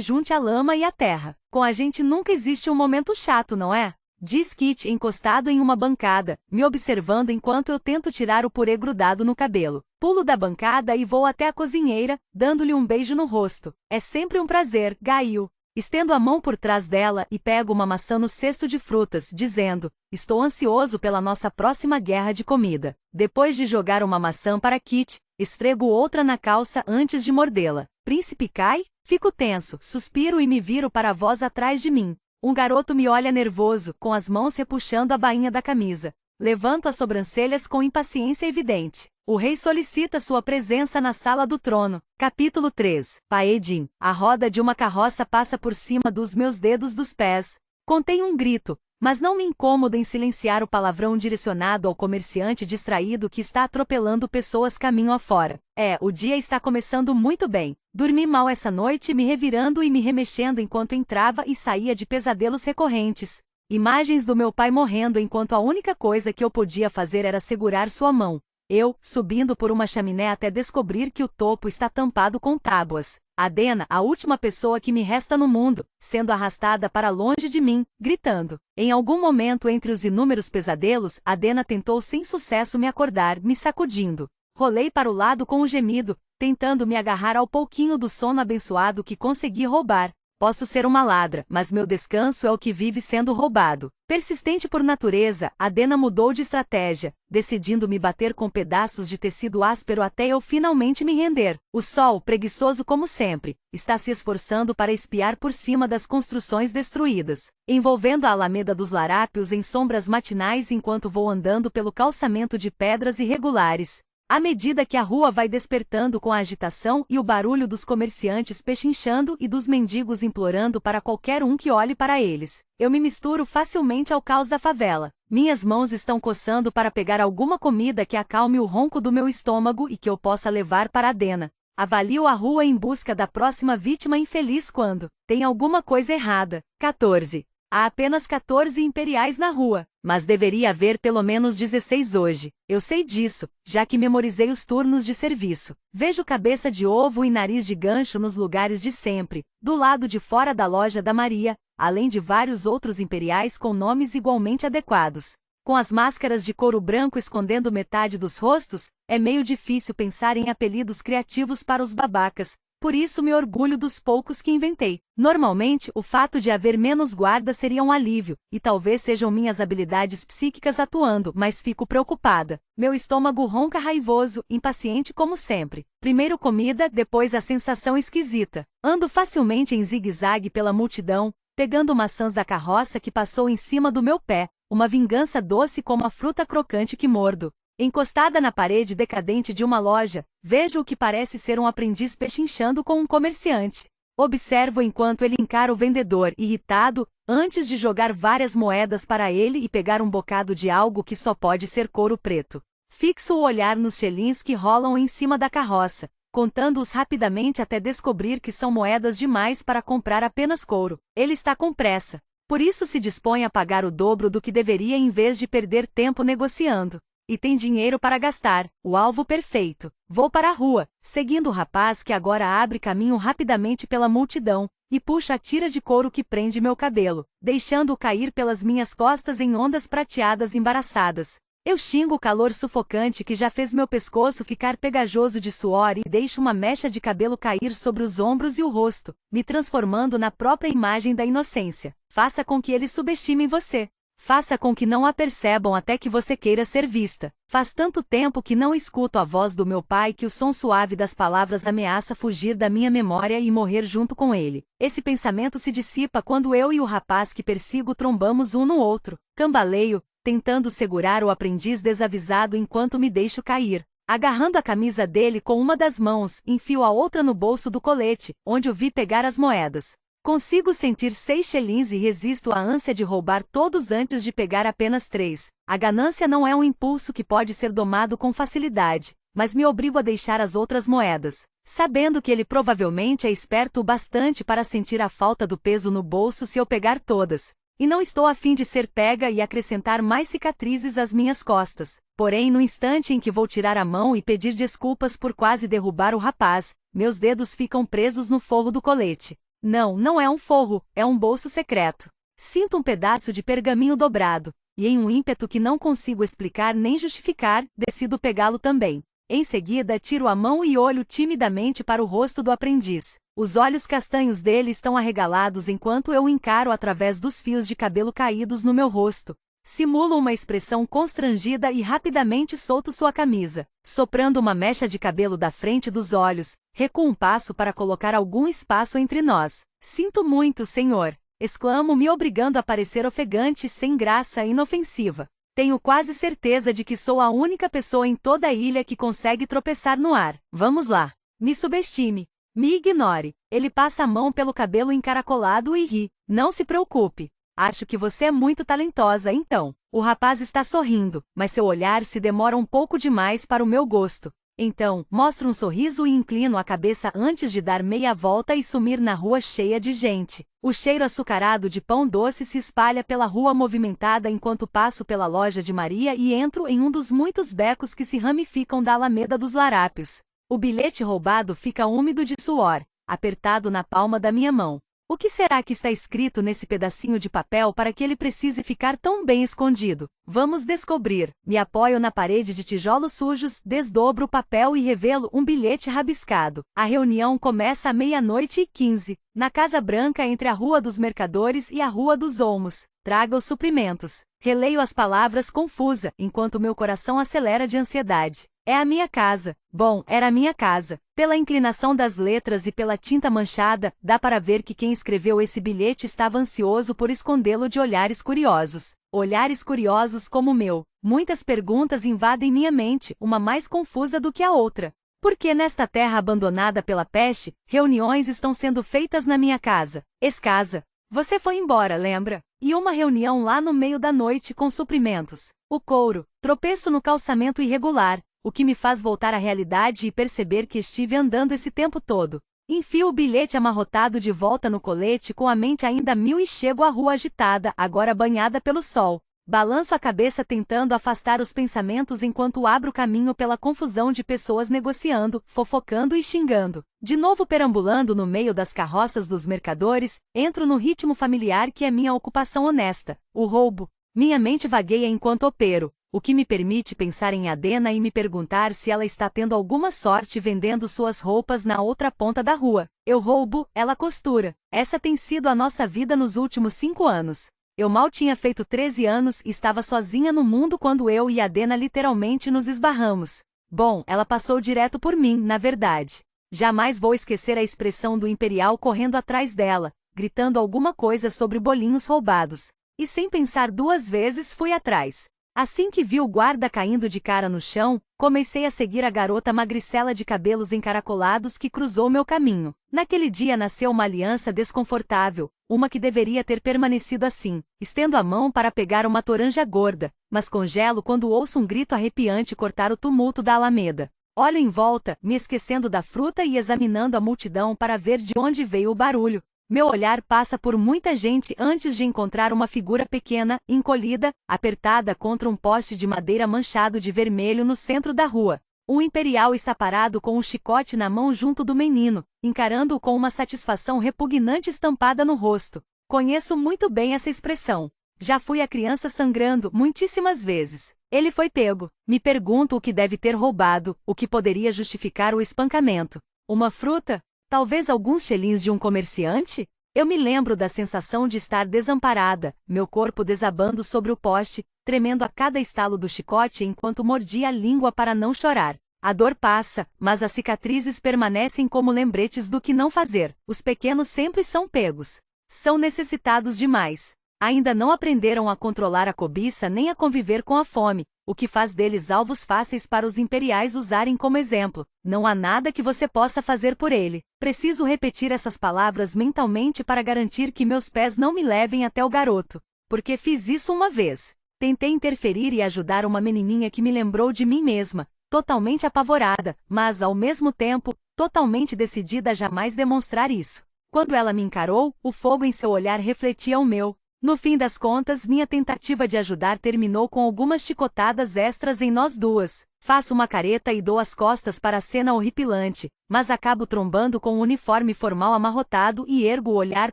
junte à lama e à terra. Com a gente nunca existe um momento chato, não é? Diz Kit encostado em uma bancada, me observando enquanto eu tento tirar o purê grudado no cabelo. Pulo da bancada e vou até a cozinheira, dando-lhe um beijo no rosto. É sempre um prazer, Gail. Estendo a mão por trás dela e pego uma maçã no cesto de frutas, dizendo, estou ansioso pela nossa próxima guerra de comida. Depois de jogar uma maçã para Kit, esfrego outra na calça antes de mordê-la. Príncipe Kai? Fico tenso, suspiro e me viro para a voz atrás de mim. Um garoto me olha nervoso, com as mãos repuxando a bainha da camisa. Levanto as sobrancelhas com impaciência evidente. O rei solicita sua presença na sala do trono. Capítulo 3. Paedin. A roda de uma carroça passa por cima dos meus dedos dos pés. Contém um grito, mas não me incomodo em silenciar o palavrão direcionado ao comerciante distraído que está atropelando pessoas caminho afora. O dia está começando muito bem. Dormi mal essa noite me revirando e me remexendo enquanto entrava e saía de pesadelos recorrentes. Imagens do meu pai morrendo enquanto a única coisa que eu podia fazer era segurar sua mão. Eu, subindo por uma chaminé até descobrir que o topo está tampado com tábuas. Adena, a última pessoa que me resta no mundo, sendo arrastada para longe de mim, gritando. Em algum momento entre os inúmeros pesadelos, Adena tentou sem sucesso me acordar, me sacudindo. Rolei para o lado com um gemido, tentando me agarrar ao pouquinho do sono abençoado que consegui roubar. Posso ser uma ladra, mas meu descanso é o que vive sendo roubado. Persistente por natureza, Adena mudou de estratégia, decidindo me bater com pedaços de tecido áspero até eu finalmente me render. O sol, preguiçoso como sempre, está se esforçando para espiar por cima das construções destruídas, envolvendo a Alameda dos Larápios em sombras matinais enquanto vou andando pelo calçamento de pedras irregulares. À medida que a rua vai despertando com a agitação e o barulho dos comerciantes pechinchando e dos mendigos implorando para qualquer um que olhe para eles, eu me misturo facilmente ao caos da favela. Minhas mãos estão coçando para pegar alguma comida que acalme o ronco do meu estômago e que eu possa levar para Adena. Avalio a rua em busca da próxima vítima infeliz quando tem alguma coisa errada. 14. Há apenas 14 imperiais na rua, mas deveria haver pelo menos 16 hoje. Eu sei disso, já que memorizei os turnos de serviço. Vejo cabeça de ovo e nariz de gancho nos lugares de sempre, do lado de fora da loja da Maria, além de vários outros imperiais com nomes igualmente adequados. Com as máscaras de couro branco escondendo metade dos rostos, é meio difícil pensar em apelidos criativos para os babacas. Por isso me orgulho dos poucos que inventei. Normalmente, o fato de haver menos guardas seria um alívio, e talvez sejam minhas habilidades psíquicas atuando, mas fico preocupada. Meu estômago ronca raivoso, impaciente como sempre. Primeiro comida, depois a sensação esquisita. Ando facilmente em zigue-zague pela multidão, pegando maçãs da carroça que passou em cima do meu pé, uma vingança doce como a fruta crocante que mordo. Encostada na parede decadente de uma loja, vejo o que parece ser um aprendiz pechinchando com um comerciante. Observo enquanto ele encara o vendedor, irritado, antes de jogar várias moedas para ele e pegar um bocado de algo que só pode ser couro preto. Fixo o olhar nos xelins que rolam em cima da carroça, contando-os rapidamente até descobrir que são moedas demais para comprar apenas couro. Ele está com pressa. Por isso se dispõe a pagar o dobro do que deveria em vez de perder tempo negociando. E tem dinheiro para gastar, o alvo perfeito. Vou para a rua, seguindo o rapaz que agora abre caminho rapidamente pela multidão, e puxa a tira de couro que prende meu cabelo, deixando-o cair pelas minhas costas em ondas prateadas embaraçadas. Eu xingo o calor sufocante que já fez meu pescoço ficar pegajoso de suor e deixo uma mecha de cabelo cair sobre os ombros e o rosto, me transformando na própria imagem da inocência. Faça com que eles subestimem você. Faça com que não a percebam até que você queira ser vista. Faz tanto tempo que não escuto a voz do meu pai que o som suave das palavras ameaça fugir da minha memória e morrer junto com ele. Esse pensamento se dissipa quando eu e o rapaz que persigo trombamos um no outro. Cambaleio, tentando segurar o aprendiz desavisado enquanto me deixo cair. Agarrando a camisa dele com uma das mãos, enfio a outra no bolso do colete, onde o vi pegar as moedas. Consigo sentir 6 xelins e resisto à ânsia de roubar todos antes de pegar apenas 3. A ganância não é um impulso que pode ser domado com facilidade, mas me obrigo a deixar as outras moedas, sabendo que ele provavelmente é esperto o bastante para sentir a falta do peso no bolso se eu pegar todas. E não estou a fim de ser pega e acrescentar mais cicatrizes às minhas costas. Porém, no instante em que vou tirar a mão e pedir desculpas por quase derrubar o rapaz, meus dedos ficam presos no forro do colete. Não, não é um forro, é um bolso secreto. Sinto um pedaço de pergaminho dobrado, e em um ímpeto que não consigo explicar nem justificar, decido pegá-lo também. Em seguida, tiro a mão e olho timidamente para o rosto do aprendiz. Os olhos castanhos dele estão arregalados enquanto eu o encaro através dos fios de cabelo caídos no meu rosto. Simulo uma expressão constrangida e rapidamente solto sua camisa. Soprando uma mecha de cabelo da frente dos olhos, recuo um passo para colocar algum espaço entre nós. Sinto muito, senhor, exclamo me obrigando a parecer ofegante, sem graça e inofensiva. Tenho quase certeza de que sou a única pessoa em toda a ilha que consegue tropeçar no ar. Vamos lá. Me subestime. Me ignore. Ele passa a mão pelo cabelo encaracolado e ri. Não se preocupe. Acho que você é muito talentosa, então. O rapaz está sorrindo, mas seu olhar se demora um pouco demais para o meu gosto. Então, mostro um sorriso e inclino a cabeça antes de dar meia volta e sumir na rua cheia de gente. O cheiro açucarado de pão doce se espalha pela rua movimentada enquanto passo pela loja de Maria e entro em um dos muitos becos que se ramificam da Alameda dos Larápios. O bilhete roubado fica úmido de suor, apertado na palma da minha mão. O que será que está escrito nesse pedacinho de papel para que ele precise ficar tão bem escondido? Vamos descobrir. Me apoio na parede de tijolos sujos, desdobro o papel e revelo um bilhete rabiscado. A reunião começa à 00h15, na Casa Branca entre a Rua dos Mercadores e a Rua dos Olmos. Traga os suprimentos. Releio as palavras confusa, enquanto meu coração acelera de ansiedade. É a minha casa. Bom, era a minha casa. Pela inclinação das letras e pela tinta manchada, dá para ver que quem escreveu esse bilhete estava ansioso por escondê-lo de olhares curiosos. Olhares curiosos como o meu. Muitas perguntas invadem minha mente, uma mais confusa do que a outra. Por que nesta terra abandonada pela peste, reuniões estão sendo feitas na minha casa? Ex-casa. Você foi embora, lembra? E uma reunião lá no meio da noite com suprimentos. O couro. Tropeço no calçamento irregular, o que me faz voltar à realidade e perceber que estive andando esse tempo todo. Enfio o bilhete amarrotado de volta no colete com a mente ainda a mil e chego à rua agitada, agora banhada pelo sol. Balanço a cabeça tentando afastar os pensamentos enquanto abro caminho pela confusão de pessoas negociando, fofocando e xingando. De novo perambulando no meio das carroças dos mercadores, entro no ritmo familiar que é minha ocupação honesta, o roubo. Minha mente vagueia enquanto opero, o que me permite pensar em Adena e me perguntar se ela está tendo alguma sorte vendendo suas roupas na outra ponta da rua. Eu roubo, ela costura. Essa tem sido a nossa vida nos últimos 5 anos. Eu mal tinha feito 13 anos e estava sozinha no mundo quando eu e Adena literalmente nos esbarramos. Bom, ela passou direto por mim, na verdade. Jamais vou esquecer a expressão do Imperial correndo atrás dela, gritando alguma coisa sobre bolinhos roubados. E sem pensar 2 vezes fui atrás. Assim que vi o guarda caindo de cara no chão, comecei a seguir a garota magricela de cabelos encaracolados que cruzou meu caminho. Naquele dia nasceu uma aliança desconfortável, uma que deveria ter permanecido assim. Estendo a mão para pegar uma toranja gorda, mas congelo quando ouço um grito arrepiante cortar o tumulto da alameda. Olho em volta, me esquecendo da fruta e examinando a multidão para ver de onde veio o barulho. Meu olhar passa por muita gente antes de encontrar uma figura pequena, encolhida, apertada contra um poste de madeira manchado de vermelho no centro da rua. O Imperial está parado com um chicote na mão junto do menino, encarando-o com uma satisfação repugnante estampada no rosto. Conheço muito bem essa expressão. Já fui a criança sangrando muitíssimas vezes. Ele foi pego. Me pergunto o que deve ter roubado, o que poderia justificar o espancamento. Uma fruta? Talvez alguns xelins de um comerciante? Eu me lembro da sensação de estar desamparada, meu corpo desabando sobre o poste, tremendo a cada estalo do chicote enquanto mordia a língua para não chorar. A dor passa, mas as cicatrizes permanecem como lembretes do que não fazer. Os pequenos sempre são pegos. São necessitados demais. Ainda não aprenderam a controlar a cobiça nem a conviver com a fome, o que faz deles alvos fáceis para os imperiais usarem como exemplo. Não há nada que você possa fazer por ele. Preciso repetir essas palavras mentalmente para garantir que meus pés não me levem até o garoto. Porque fiz isso uma vez. Tentei interferir e ajudar uma menininha que me lembrou de mim mesma, totalmente apavorada, mas, ao mesmo tempo, totalmente decidida a jamais demonstrar isso. Quando ela me encarou, o fogo em seu olhar refletia o meu. No fim das contas, minha tentativa de ajudar terminou com algumas chicotadas extras em nós duas. Faço uma careta e dou as costas para a cena horripilante, mas acabo trombando com o uniforme formal amarrotado e ergo o olhar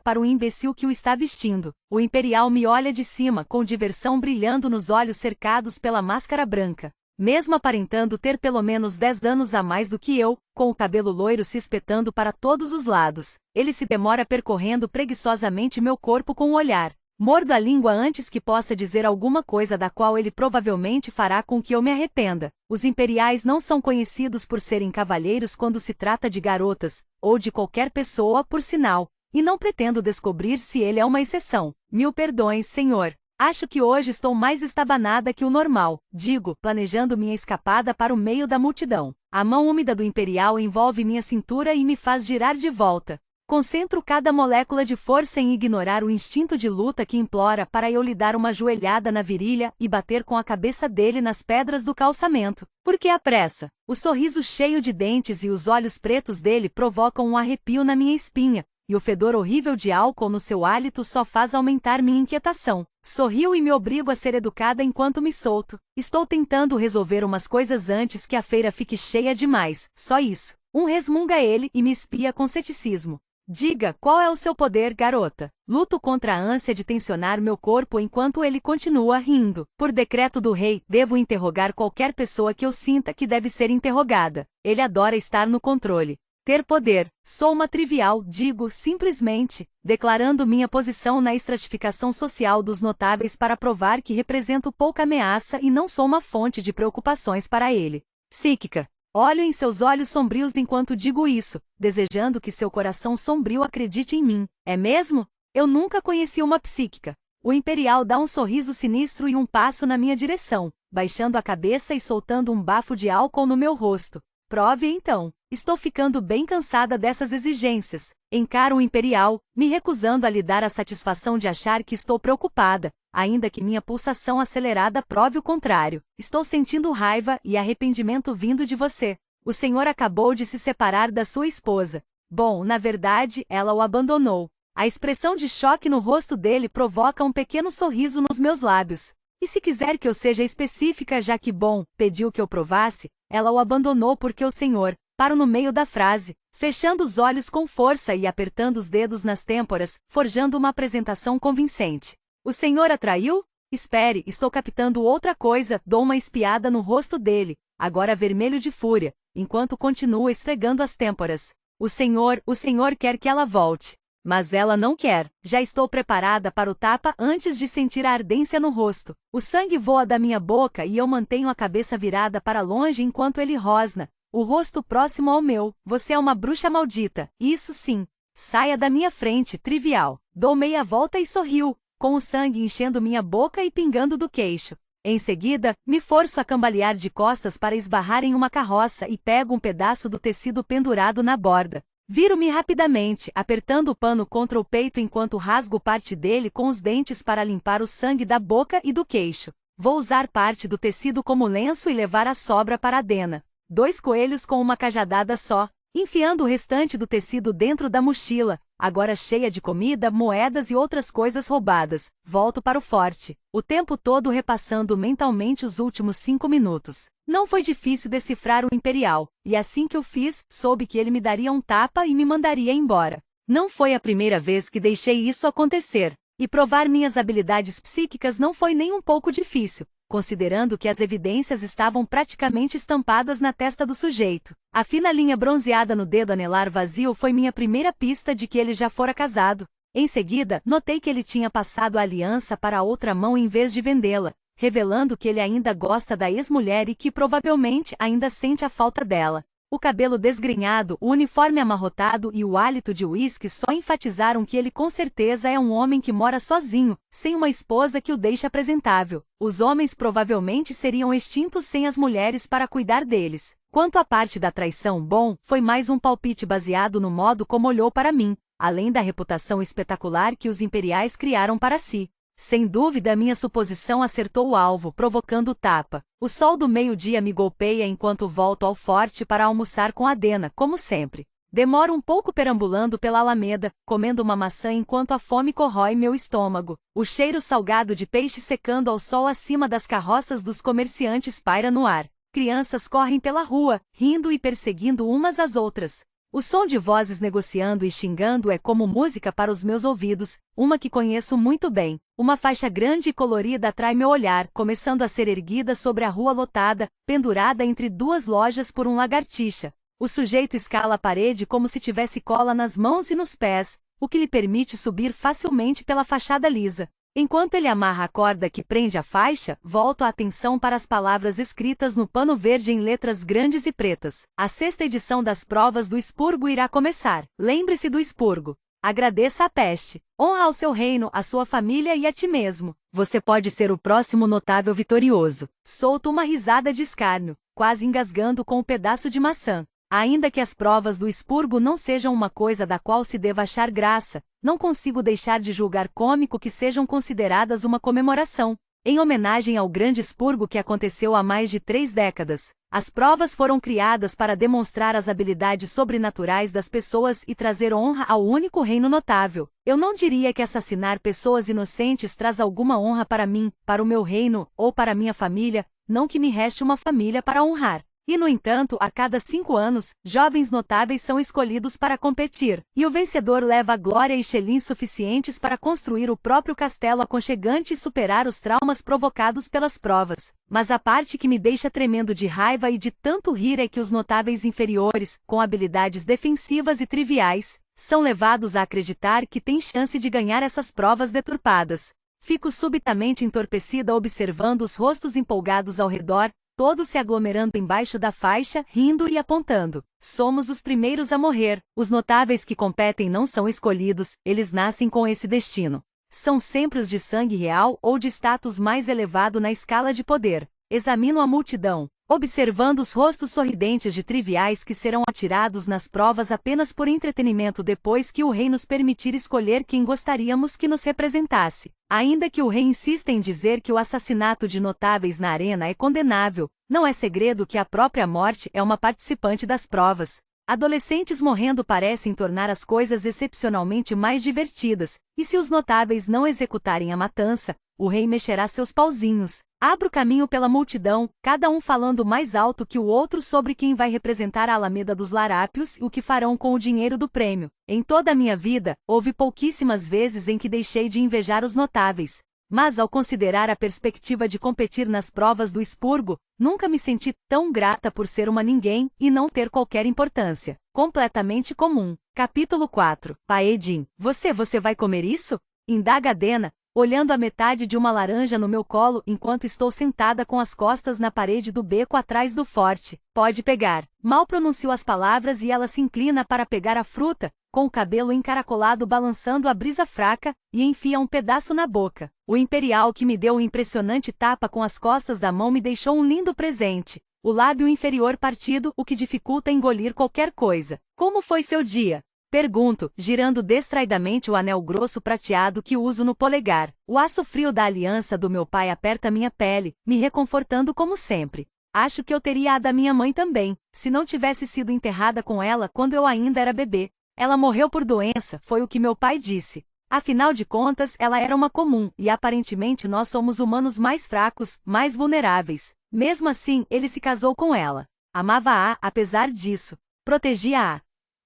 para o imbecil que o está vestindo. O Imperial me olha de cima, com diversão brilhando nos olhos cercados pela máscara branca. Mesmo aparentando ter pelo menos 10 anos a mais do que eu, com o cabelo loiro se espetando para todos os lados, ele se demora percorrendo preguiçosamente meu corpo com o olhar. Mordo a língua antes que possa dizer alguma coisa da qual ele provavelmente fará com que eu me arrependa. Os imperiais não são conhecidos por serem cavalheiros quando se trata de garotas, ou de qualquer pessoa, por sinal, e não pretendo descobrir se ele é uma exceção. Mil perdões, senhor. Acho que hoje estou mais estabanada que o normal, digo, planejando minha escapada para o meio da multidão. A mão úmida do imperial envolve minha cintura e me faz girar de volta. Concentro cada molécula de força em ignorar o instinto de luta que implora para eu lhe dar uma joelhada na virilha e bater com a cabeça dele nas pedras do calçamento. Por que a pressa? O sorriso cheio de dentes e os olhos pretos dele provocam um arrepio na minha espinha, e o fedor horrível de álcool no seu hálito só faz aumentar minha inquietação. Sorrio e me obrigo a ser educada enquanto me solto. Estou tentando resolver umas coisas antes que a feira fique cheia demais, só isso. Resmunga ele e me espia com ceticismo. Diga, qual é o seu poder, garota? Luto contra a ânsia de tensionar meu corpo enquanto ele continua rindo. Por decreto do rei, devo interrogar qualquer pessoa que eu sinta que deve ser interrogada. Ele adora estar no controle. Ter poder. Sou uma trivial, digo, simplesmente, declarando minha posição na estratificação social dos notáveis para provar que represento pouca ameaça e não sou uma fonte de preocupações para ele. Psíquica. Olho em seus olhos sombrios enquanto digo isso, desejando que seu coração sombrio acredite em mim. É mesmo? Eu nunca conheci uma psíquica. O Imperial dá um sorriso sinistro e um passo na minha direção, baixando a cabeça e soltando um bafo de álcool no meu rosto. Prove então. Estou ficando bem cansada dessas exigências. Encaro o Imperial, me recusando a lhe dar a satisfação de achar que estou preocupada, ainda que minha pulsação acelerada prove o contrário. Estou sentindo raiva e arrependimento vindo de você. O senhor acabou de se separar da sua esposa. Bom, na verdade, ela o abandonou. A expressão de choque no rosto dele provoca um pequeno sorriso nos meus lábios. E se quiser que eu seja específica, já que bom, pediu que eu provasse, ela o abandonou porque o senhor... Paro no meio da frase, fechando os olhos com força e apertando os dedos nas têmporas, forjando uma apresentação convincente. O senhor a traiu? Espere, estou captando outra coisa, dou uma espiada no rosto dele, agora vermelho de fúria, enquanto continua esfregando as têmporas. O senhor quer que ela volte. Mas ela não quer. Já estou preparada para o tapa antes de sentir a ardência no rosto. O sangue voa da minha boca e eu mantenho a cabeça virada para longe enquanto ele rosna. O rosto próximo ao meu. Você é uma bruxa maldita. Isso sim. Saia da minha frente, trivial. Dou meia volta e sorriu, com o sangue enchendo minha boca e pingando do queixo. Em seguida, me forço a cambalear de costas para esbarrar em uma carroça e pego um pedaço do tecido pendurado na borda. Viro-me rapidamente, apertando o pano contra o peito enquanto rasgo parte dele com os dentes para limpar o sangue da boca e do queixo. Vou usar parte do tecido como lenço e levar a sobra para a Dena. 2 coelhos com uma cajadada só, enfiando o restante do tecido dentro da mochila, agora cheia de comida, moedas e outras coisas roubadas. Volto para o forte, o tempo todo repassando mentalmente os últimos 5 minutos. Não foi difícil decifrar o Imperial, e assim que o fiz, soube que ele me daria um tapa e me mandaria embora. Não foi a primeira vez que deixei isso acontecer, e provar minhas habilidades psíquicas não foi nem um pouco difícil, considerando que as evidências estavam praticamente estampadas na testa do sujeito. A fina linha bronzeada no dedo anelar vazio foi minha primeira pista de que ele já fora casado. Em seguida, notei que ele tinha passado a aliança para a outra mão em vez de vendê-la, revelando que ele ainda gosta da ex-mulher e que provavelmente ainda sente a falta dela. O cabelo desgrenhado, o uniforme amarrotado e o hálito de uísque só enfatizaram que ele com certeza é um homem que mora sozinho, sem uma esposa que o deixe apresentável. Os homens provavelmente seriam extintos sem as mulheres para cuidar deles. Quanto à parte da traição, bom, foi mais um palpite baseado no modo como olhou para mim, além da reputação espetacular que os imperiais criaram para si. Sem dúvida, minha suposição acertou o alvo, provocando o tapa. O sol do meio-dia me golpeia enquanto volto ao forte para almoçar com a Dena, como sempre. Demoro um pouco perambulando pela alameda, comendo uma maçã enquanto a fome corrói meu estômago. O cheiro salgado de peixe secando ao sol acima das carroças dos comerciantes paira no ar. Crianças correm pela rua, rindo e perseguindo umas às outras. O som de vozes negociando e xingando é como música para os meus ouvidos, uma que conheço muito bem. Uma faixa grande e colorida atrai meu olhar, começando a ser erguida sobre a rua lotada, pendurada entre 2 lojas por um lagartixa. O sujeito escala a parede como se tivesse cola nas mãos e nos pés, o que lhe permite subir facilmente pela fachada lisa. Enquanto ele amarra a corda que prende a faixa, volto a atenção para as palavras escritas no pano verde em letras grandes e pretas. A 6ª edição das provas do expurgo irá começar. Lembre-se do expurgo. Agradeça a peste. Honra ao seu reino, à sua família e a ti mesmo. Você pode ser o próximo notável vitorioso. Solto uma risada de escárnio, quase engasgando com um pedaço de maçã. Ainda que as provas do expurgo não sejam uma coisa da qual se deva achar graça, não consigo deixar de julgar cômico que sejam consideradas uma comemoração. Em homenagem ao grande expurgo que aconteceu há mais de 3 décadas, as provas foram criadas para demonstrar as habilidades sobrenaturais das pessoas e trazer honra ao único reino notável. Eu não diria que assassinar pessoas inocentes traz alguma honra para mim, para o meu reino, ou para minha família, não que me reste uma família para honrar. E, no entanto, a cada 5 anos, jovens notáveis são escolhidos para competir, e o vencedor leva glória e chelins suficientes para construir o próprio castelo aconchegante e superar os traumas provocados pelas provas. Mas a parte que me deixa tremendo de raiva e de tanto rir é que os notáveis inferiores, com habilidades defensivas e triviais, são levados a acreditar que têm chance de ganhar essas provas deturpadas. Fico subitamente entorpecida observando os rostos empolgados ao redor, todos se aglomerando embaixo da faixa, rindo e apontando. Somos os primeiros a morrer. Os notáveis que competem não são escolhidos, eles nascem com esse destino. São sempre os de sangue real ou de status mais elevado na escala de poder. Examino a multidão, observando os rostos sorridentes de triviais que serão atirados nas provas apenas por entretenimento depois que o rei nos permitir escolher quem gostaríamos que nos representasse. Ainda que o rei insista em dizer que o assassinato de notáveis na arena é condenável, não é segredo que a própria morte é uma participante das provas. Adolescentes morrendo parecem tornar as coisas excepcionalmente mais divertidas, e se os notáveis não executarem a matança, o rei mexerá seus pauzinhos. Abro caminho pela multidão, cada um falando mais alto que o outro sobre quem vai representar a Alameda dos Larápios e o que farão com o dinheiro do prêmio. Em toda a minha vida, houve pouquíssimas vezes em que deixei de invejar os notáveis. Mas ao considerar a perspectiva de competir nas provas do expurgo, nunca me senti tão grata por ser uma ninguém e não ter qualquer importância. Completamente comum. Capítulo 4. Paedin, você vai comer isso? Indaga Adena, olhando a metade de uma laranja no meu colo enquanto estou sentada com as costas na parede do beco atrás do forte. Pode pegar. Mal pronuncio as palavras e ela se inclina para pegar a fruta, com o cabelo encaracolado balançando a brisa fraca, e enfia um pedaço na boca. O imperial que me deu um impressionante tapa com as costas da mão me deixou um lindo presente. O lábio inferior partido, o que dificulta engolir qualquer coisa. Como foi seu dia? Pergunto, girando distraidamente o anel grosso prateado que uso no polegar. O aço frio da aliança do meu pai aperta minha pele, me reconfortando como sempre. Acho que eu teria a da minha mãe também, se não tivesse sido enterrada com ela quando eu ainda era bebê. Ela morreu por doença, foi o que meu pai disse. Afinal de contas, ela era uma comum, e aparentemente nós somos humanos mais fracos, mais vulneráveis. Mesmo assim, ele se casou com ela. Amava-a, apesar disso. Protegia-a.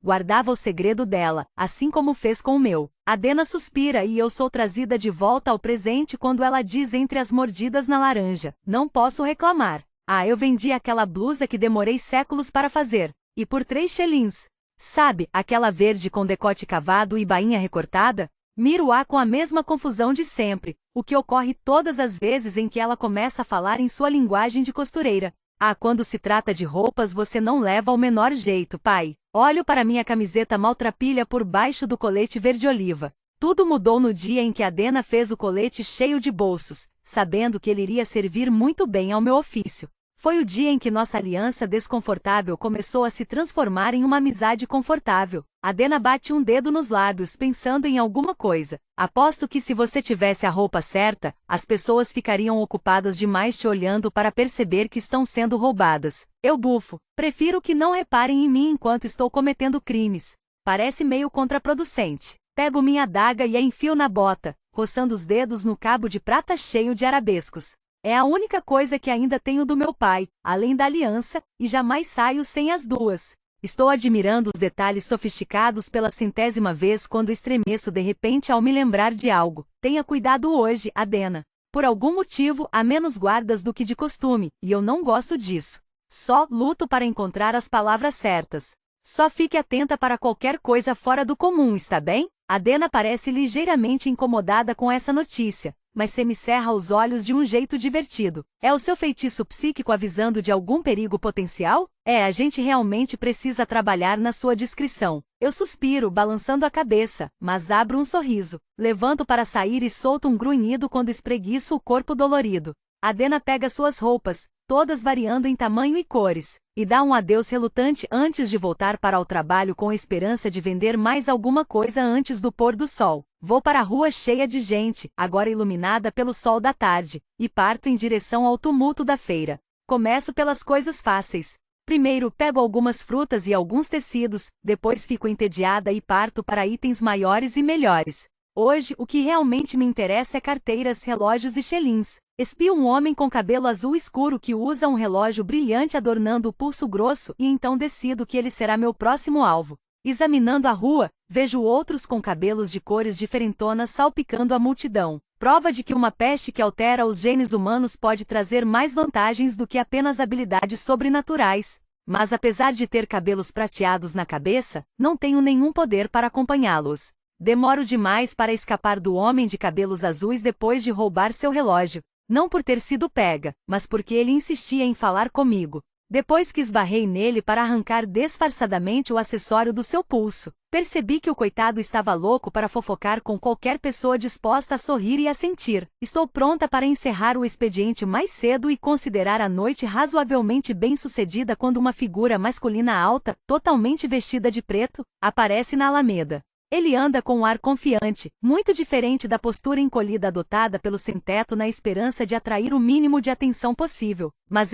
Guardava o segredo dela, assim como fez com o meu. Adena suspira e eu sou trazida de volta ao presente quando ela diz entre as mordidas na laranja. Não posso reclamar. Ah, eu vendi aquela blusa que demorei séculos para fazer. E por 3 chelins. Sabe, aquela verde com decote cavado e bainha recortada? Miro-a com a mesma confusão de sempre, o que ocorre todas as vezes em que ela começa a falar em sua linguagem de costureira. Ah, quando se trata de roupas você não leva ao menor jeito, pai. Olho para minha camiseta maltrapilha por baixo do colete verde-oliva. Tudo mudou no dia em que Adena fez o colete cheio de bolsos, sabendo que ele iria servir muito bem ao meu ofício. Foi o dia em que nossa aliança desconfortável começou a se transformar em uma amizade confortável. Adena bate um dedo nos lábios pensando em alguma coisa. Aposto que se você tivesse a roupa certa, as pessoas ficariam ocupadas demais te olhando para perceber que estão sendo roubadas. Eu bufo. Prefiro que não reparem em mim enquanto estou cometendo crimes. Parece meio contraproducente. Pego minha adaga e a enfio na bota, roçando os dedos no cabo de prata cheio de arabescos. É a única coisa que ainda tenho do meu pai, além da aliança, e jamais saio sem as duas. Estou admirando os detalhes sofisticados pela 100ª vez quando estremeço de repente ao me lembrar de algo. Tenha cuidado hoje, Adena. Por algum motivo, há menos guardas do que de costume, e eu não gosto disso. Só luto para encontrar as palavras certas. Só fique atenta para qualquer coisa fora do comum, está bem? Adena parece ligeiramente incomodada com essa notícia, mas semicerra os olhos de um jeito divertido. É o seu feitiço psíquico avisando de algum perigo potencial? A gente realmente precisa trabalhar na sua discrição. Eu suspiro, balançando a cabeça, mas abro um sorriso. Levanto para sair e solto um grunhido quando espreguiço o corpo dolorido. Adena pega suas roupas, todas variando em tamanho e cores, e dá um adeus relutante antes de voltar para o trabalho com a esperança de vender mais alguma coisa antes do pôr do sol. Vou para a rua cheia de gente, agora iluminada pelo sol da tarde, e parto em direção ao tumulto da feira. Começo pelas coisas fáceis. Primeiro pego algumas frutas e alguns tecidos, depois fico entediada e parto para itens maiores e melhores. Hoje, o que realmente me interessa é carteiras, relógios e xelins. Espio um homem com cabelo azul escuro que usa um relógio brilhante adornando o pulso grosso e então decido que ele será meu próximo alvo. Examinando a rua, vejo outros com cabelos de cores diferentonas salpicando a multidão. Prova de que uma peste que altera os genes humanos pode trazer mais vantagens do que apenas habilidades sobrenaturais. Mas apesar de ter cabelos prateados na cabeça, não tenho nenhum poder para acompanhá-los. Demoro demais para escapar do homem de cabelos azuis depois de roubar seu relógio. Não por ter sido pega, mas porque ele insistia em falar comigo. Depois que esbarrei nele para arrancar disfarçadamente o acessório do seu pulso, percebi que o coitado estava louco para fofocar com qualquer pessoa disposta a sorrir e a sentir. Estou pronta para encerrar o expediente mais cedo e considerar a noite razoavelmente bem-sucedida quando uma figura masculina alta, totalmente vestida de preto, aparece na alameda. Ele anda com um ar confiante, muito diferente da postura encolhida adotada pelo sem-teto na esperança de atrair o mínimo de atenção possível. Mas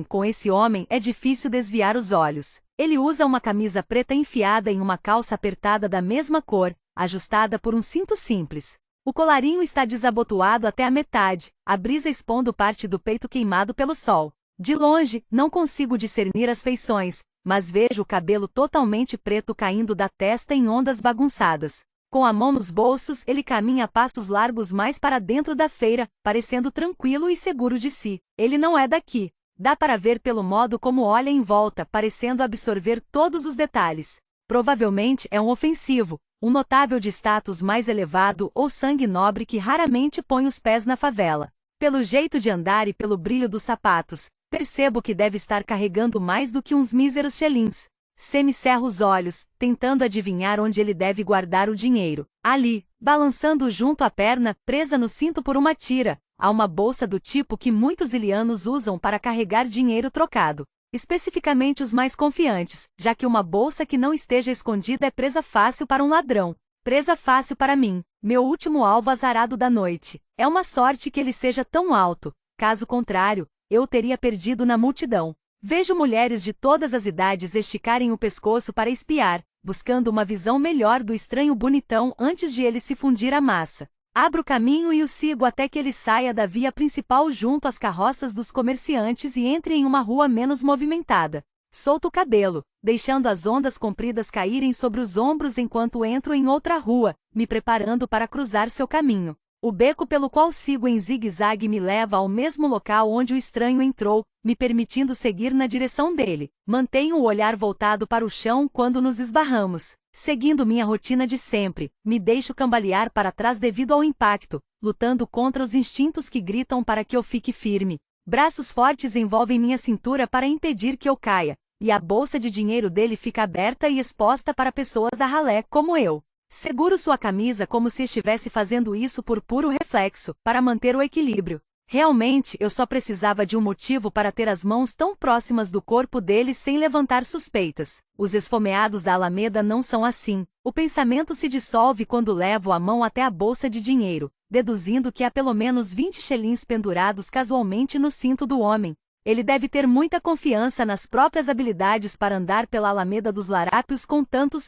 com esse homem é difícil desviar os olhos. Ele usa uma camisa preta enfiada em uma calça apertada da mesma cor, ajustada por um cinto simples. O colarinho está desabotoado até a metade, a brisa expondo parte do peito queimado pelo sol. De longe, não consigo discernir as feições, mas vejo o cabelo totalmente preto caindo da testa em ondas bagunçadas. Com a mão nos bolsos, ele caminha a passos largos mais para dentro da feira, parecendo tranquilo e seguro de si. Ele não é daqui. Dá para ver pelo modo como olha em volta, parecendo absorver todos os detalhes. Provavelmente é um ofensivo, um notável de status mais elevado ou sangue nobre que raramente põe os pés na favela. Pelo jeito de andar e pelo brilho dos sapatos, percebo que deve estar carregando mais do que uns míseros xelins. Semicerro os olhos, tentando adivinhar onde ele deve guardar o dinheiro. Ali, balançando junto à perna, presa no cinto por uma tira, há uma bolsa do tipo que muitos ilhanos usam para carregar dinheiro trocado. Especificamente os mais confiantes, já que uma bolsa que não esteja escondida é presa fácil para um ladrão. Presa fácil para mim, meu último alvo azarado da noite. É uma sorte que ele seja tão alto. Caso contrário, eu o teria perdido na multidão. Vejo mulheres de todas as idades esticarem o pescoço para espiar, buscando uma visão melhor do estranho bonitão antes de ele se fundir à massa. Abro caminho e o sigo até que ele saia da via principal junto às carroças dos comerciantes e entre em uma rua menos movimentada. Solto o cabelo, deixando as ondas compridas caírem sobre os ombros enquanto entro em outra rua, me preparando para cruzar seu caminho. O beco pelo qual sigo em zigue-zague me leva ao mesmo local onde o estranho entrou, me permitindo seguir na direção dele. Mantenho o olhar voltado para o chão quando nos esbarramos. Seguindo minha rotina de sempre, me deixo cambalear para trás devido ao impacto, lutando contra os instintos que gritam para que eu fique firme. Braços fortes envolvem minha cintura para impedir que eu caia, e a bolsa de dinheiro dele fica aberta e exposta para pessoas da ralé como eu. Seguro sua camisa como se estivesse fazendo isso por puro reflexo, para manter o equilíbrio. Realmente, eu só precisava de um motivo para ter as mãos tão próximas do corpo dele sem levantar suspeitas. Os esfomeados da Alameda não são assim. O pensamento se dissolve quando levo a mão até a bolsa de dinheiro, deduzindo que há pelo menos 20 xelins pendurados casualmente no cinto do homem. Ele deve ter muita confiança nas próprias habilidades para andar pela Alameda dos Larápios com tantos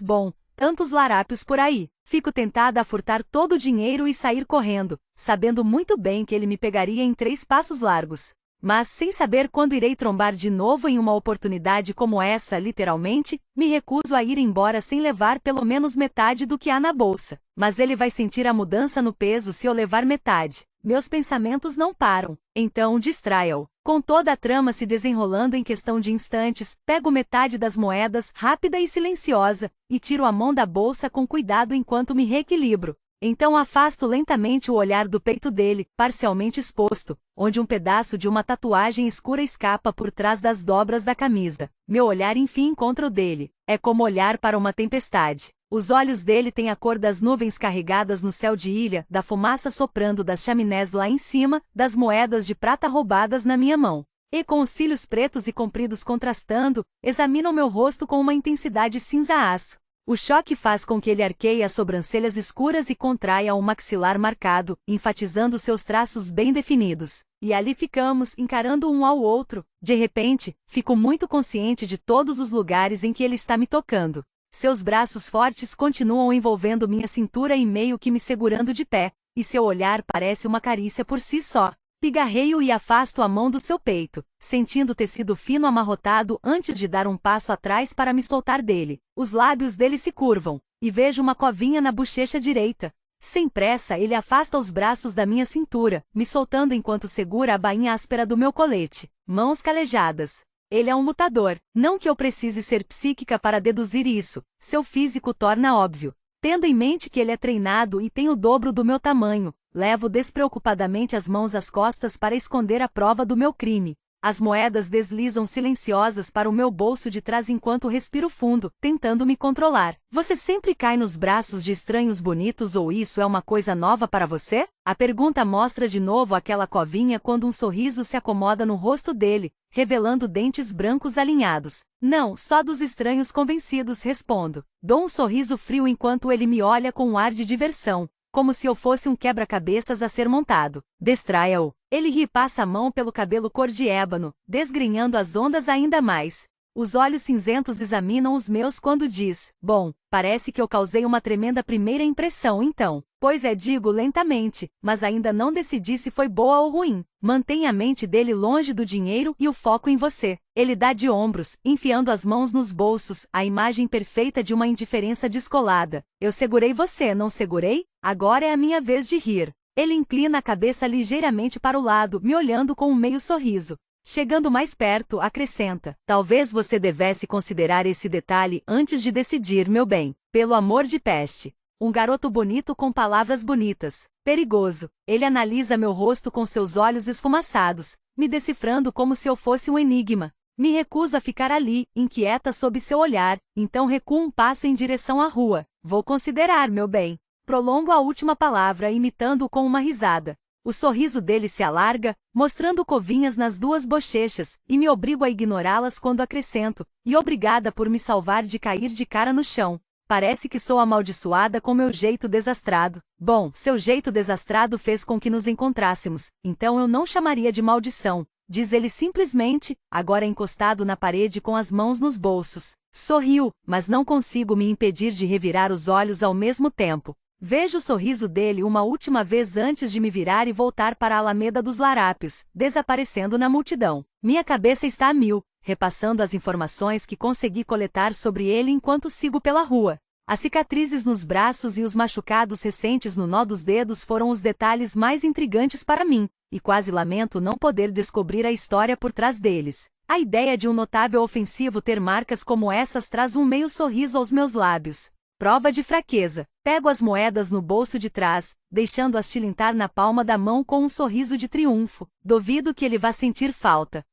larápios por aí. Fico tentada a furtar todo o dinheiro e sair correndo, sabendo muito bem que ele me pegaria em 3 passos largos. Mas, sem saber quando irei trombar de novo em uma oportunidade como essa, literalmente, me recuso a ir embora sem levar pelo menos metade do que há na bolsa. Mas ele vai sentir a mudança no peso se eu levar metade. Meus pensamentos não param. Então distraia-o. Com toda a trama se desenrolando em questão de instantes, pego metade das moedas, rápida e silenciosa, e tiro a mão da bolsa com cuidado enquanto me reequilibro. Então afasto lentamente o olhar do peito dele, parcialmente exposto, onde um pedaço de uma tatuagem escura escapa por trás das dobras da camisa. Meu olhar enfim encontra o dele. É como olhar para uma tempestade. Os olhos dele têm a cor das nuvens carregadas no céu de ilha, da fumaça soprando das chaminés lá em cima, das moedas de prata roubadas na minha mão. E com os cílios pretos e compridos contrastando, examina o meu rosto com uma intensidade cinza-aço. O choque faz com que ele arqueie as sobrancelhas escuras e contraia o maxilar marcado, enfatizando seus traços bem definidos. E ali ficamos, encarando um ao outro. De repente, fico muito consciente de todos os lugares em que ele está me tocando. Seus braços fortes continuam envolvendo minha cintura e meio que me segurando de pé, e seu olhar parece uma carícia por si só. Pigarreio e afasto a mão do seu peito, sentindo o tecido fino amarrotado antes de dar um passo atrás para me soltar dele. Os lábios dele se curvam, e vejo uma covinha na bochecha direita. Sem pressa, ele afasta os braços da minha cintura, me soltando enquanto segura a bainha áspera do meu colete. Mãos calejadas. Ele é um lutador. Não que eu precise ser psíquica para deduzir isso, seu físico torna óbvio. Tendo em mente que ele é treinado e tem o dobro do meu tamanho, levo despreocupadamente as mãos às costas para esconder a prova do meu crime. As moedas deslizam silenciosas para o meu bolso de trás enquanto respiro fundo, tentando me controlar. Você sempre cai nos braços de estranhos bonitos ou isso é uma coisa nova para você? A pergunta mostra de novo aquela covinha quando um sorriso se acomoda no rosto dele, revelando dentes brancos alinhados. Não, só dos estranhos convencidos, respondo. Dou um sorriso frio enquanto ele me olha com um ar de diversão, como se eu fosse um quebra-cabeças a ser montado. Distraia-o. Ele ri e passa a mão pelo cabelo cor de ébano, desgrenhando as ondas ainda mais. Os olhos cinzentos examinam os meus quando diz: bom, parece que eu causei uma tremenda primeira impressão então. Pois é, digo lentamente, mas ainda não decidi se foi boa ou ruim. Mantenha a mente dele longe do dinheiro e o foco em você. Ele dá de ombros, enfiando as mãos nos bolsos, a imagem perfeita de uma indiferença descolada. Eu segurei você, não segurei? Agora é a minha vez de rir. Ele inclina a cabeça ligeiramente para o lado, me olhando com um meio sorriso. Chegando mais perto, acrescenta: talvez você devesse considerar esse detalhe antes de decidir, meu bem. Pelo amor de peste. Um garoto bonito com palavras bonitas. Perigoso. Ele analisa meu rosto com seus olhos esfumaçados, me decifrando como se eu fosse um enigma. Me recuso a ficar ali, inquieta sob seu olhar, então recuo um passo em direção à rua. Vou considerar, meu bem. Prolongo a última palavra, imitando-o com uma risada. O sorriso dele se alarga, mostrando covinhas nas duas bochechas, e me obrigo a ignorá-las quando acrescento: e obrigada por me salvar de cair de cara no chão. Parece que sou amaldiçoada com meu jeito desastrado. Bom, seu jeito desastrado fez com que nos encontrássemos, então eu não chamaria de maldição, diz ele simplesmente, agora encostado na parede com as mãos nos bolsos. Sorriu, mas não consigo me impedir de revirar os olhos ao mesmo tempo. Vejo o sorriso dele uma última vez antes de me virar e voltar para a Alameda dos Larápios, desaparecendo na multidão. Minha cabeça está a mil, repassando as informações que consegui coletar sobre ele enquanto sigo pela rua. As cicatrizes nos braços e os machucados recentes no nó dos dedos foram os detalhes mais intrigantes para mim, e quase lamento não poder descobrir a história por trás deles. A ideia de um notável ofensivo ter marcas como essas traz um meio sorriso aos meus lábios. Prova de fraqueza. Pego as moedas no bolso de trás, deixando-as tilintar na palma da mão com um sorriso de triunfo. Duvido que ele vá sentir falta.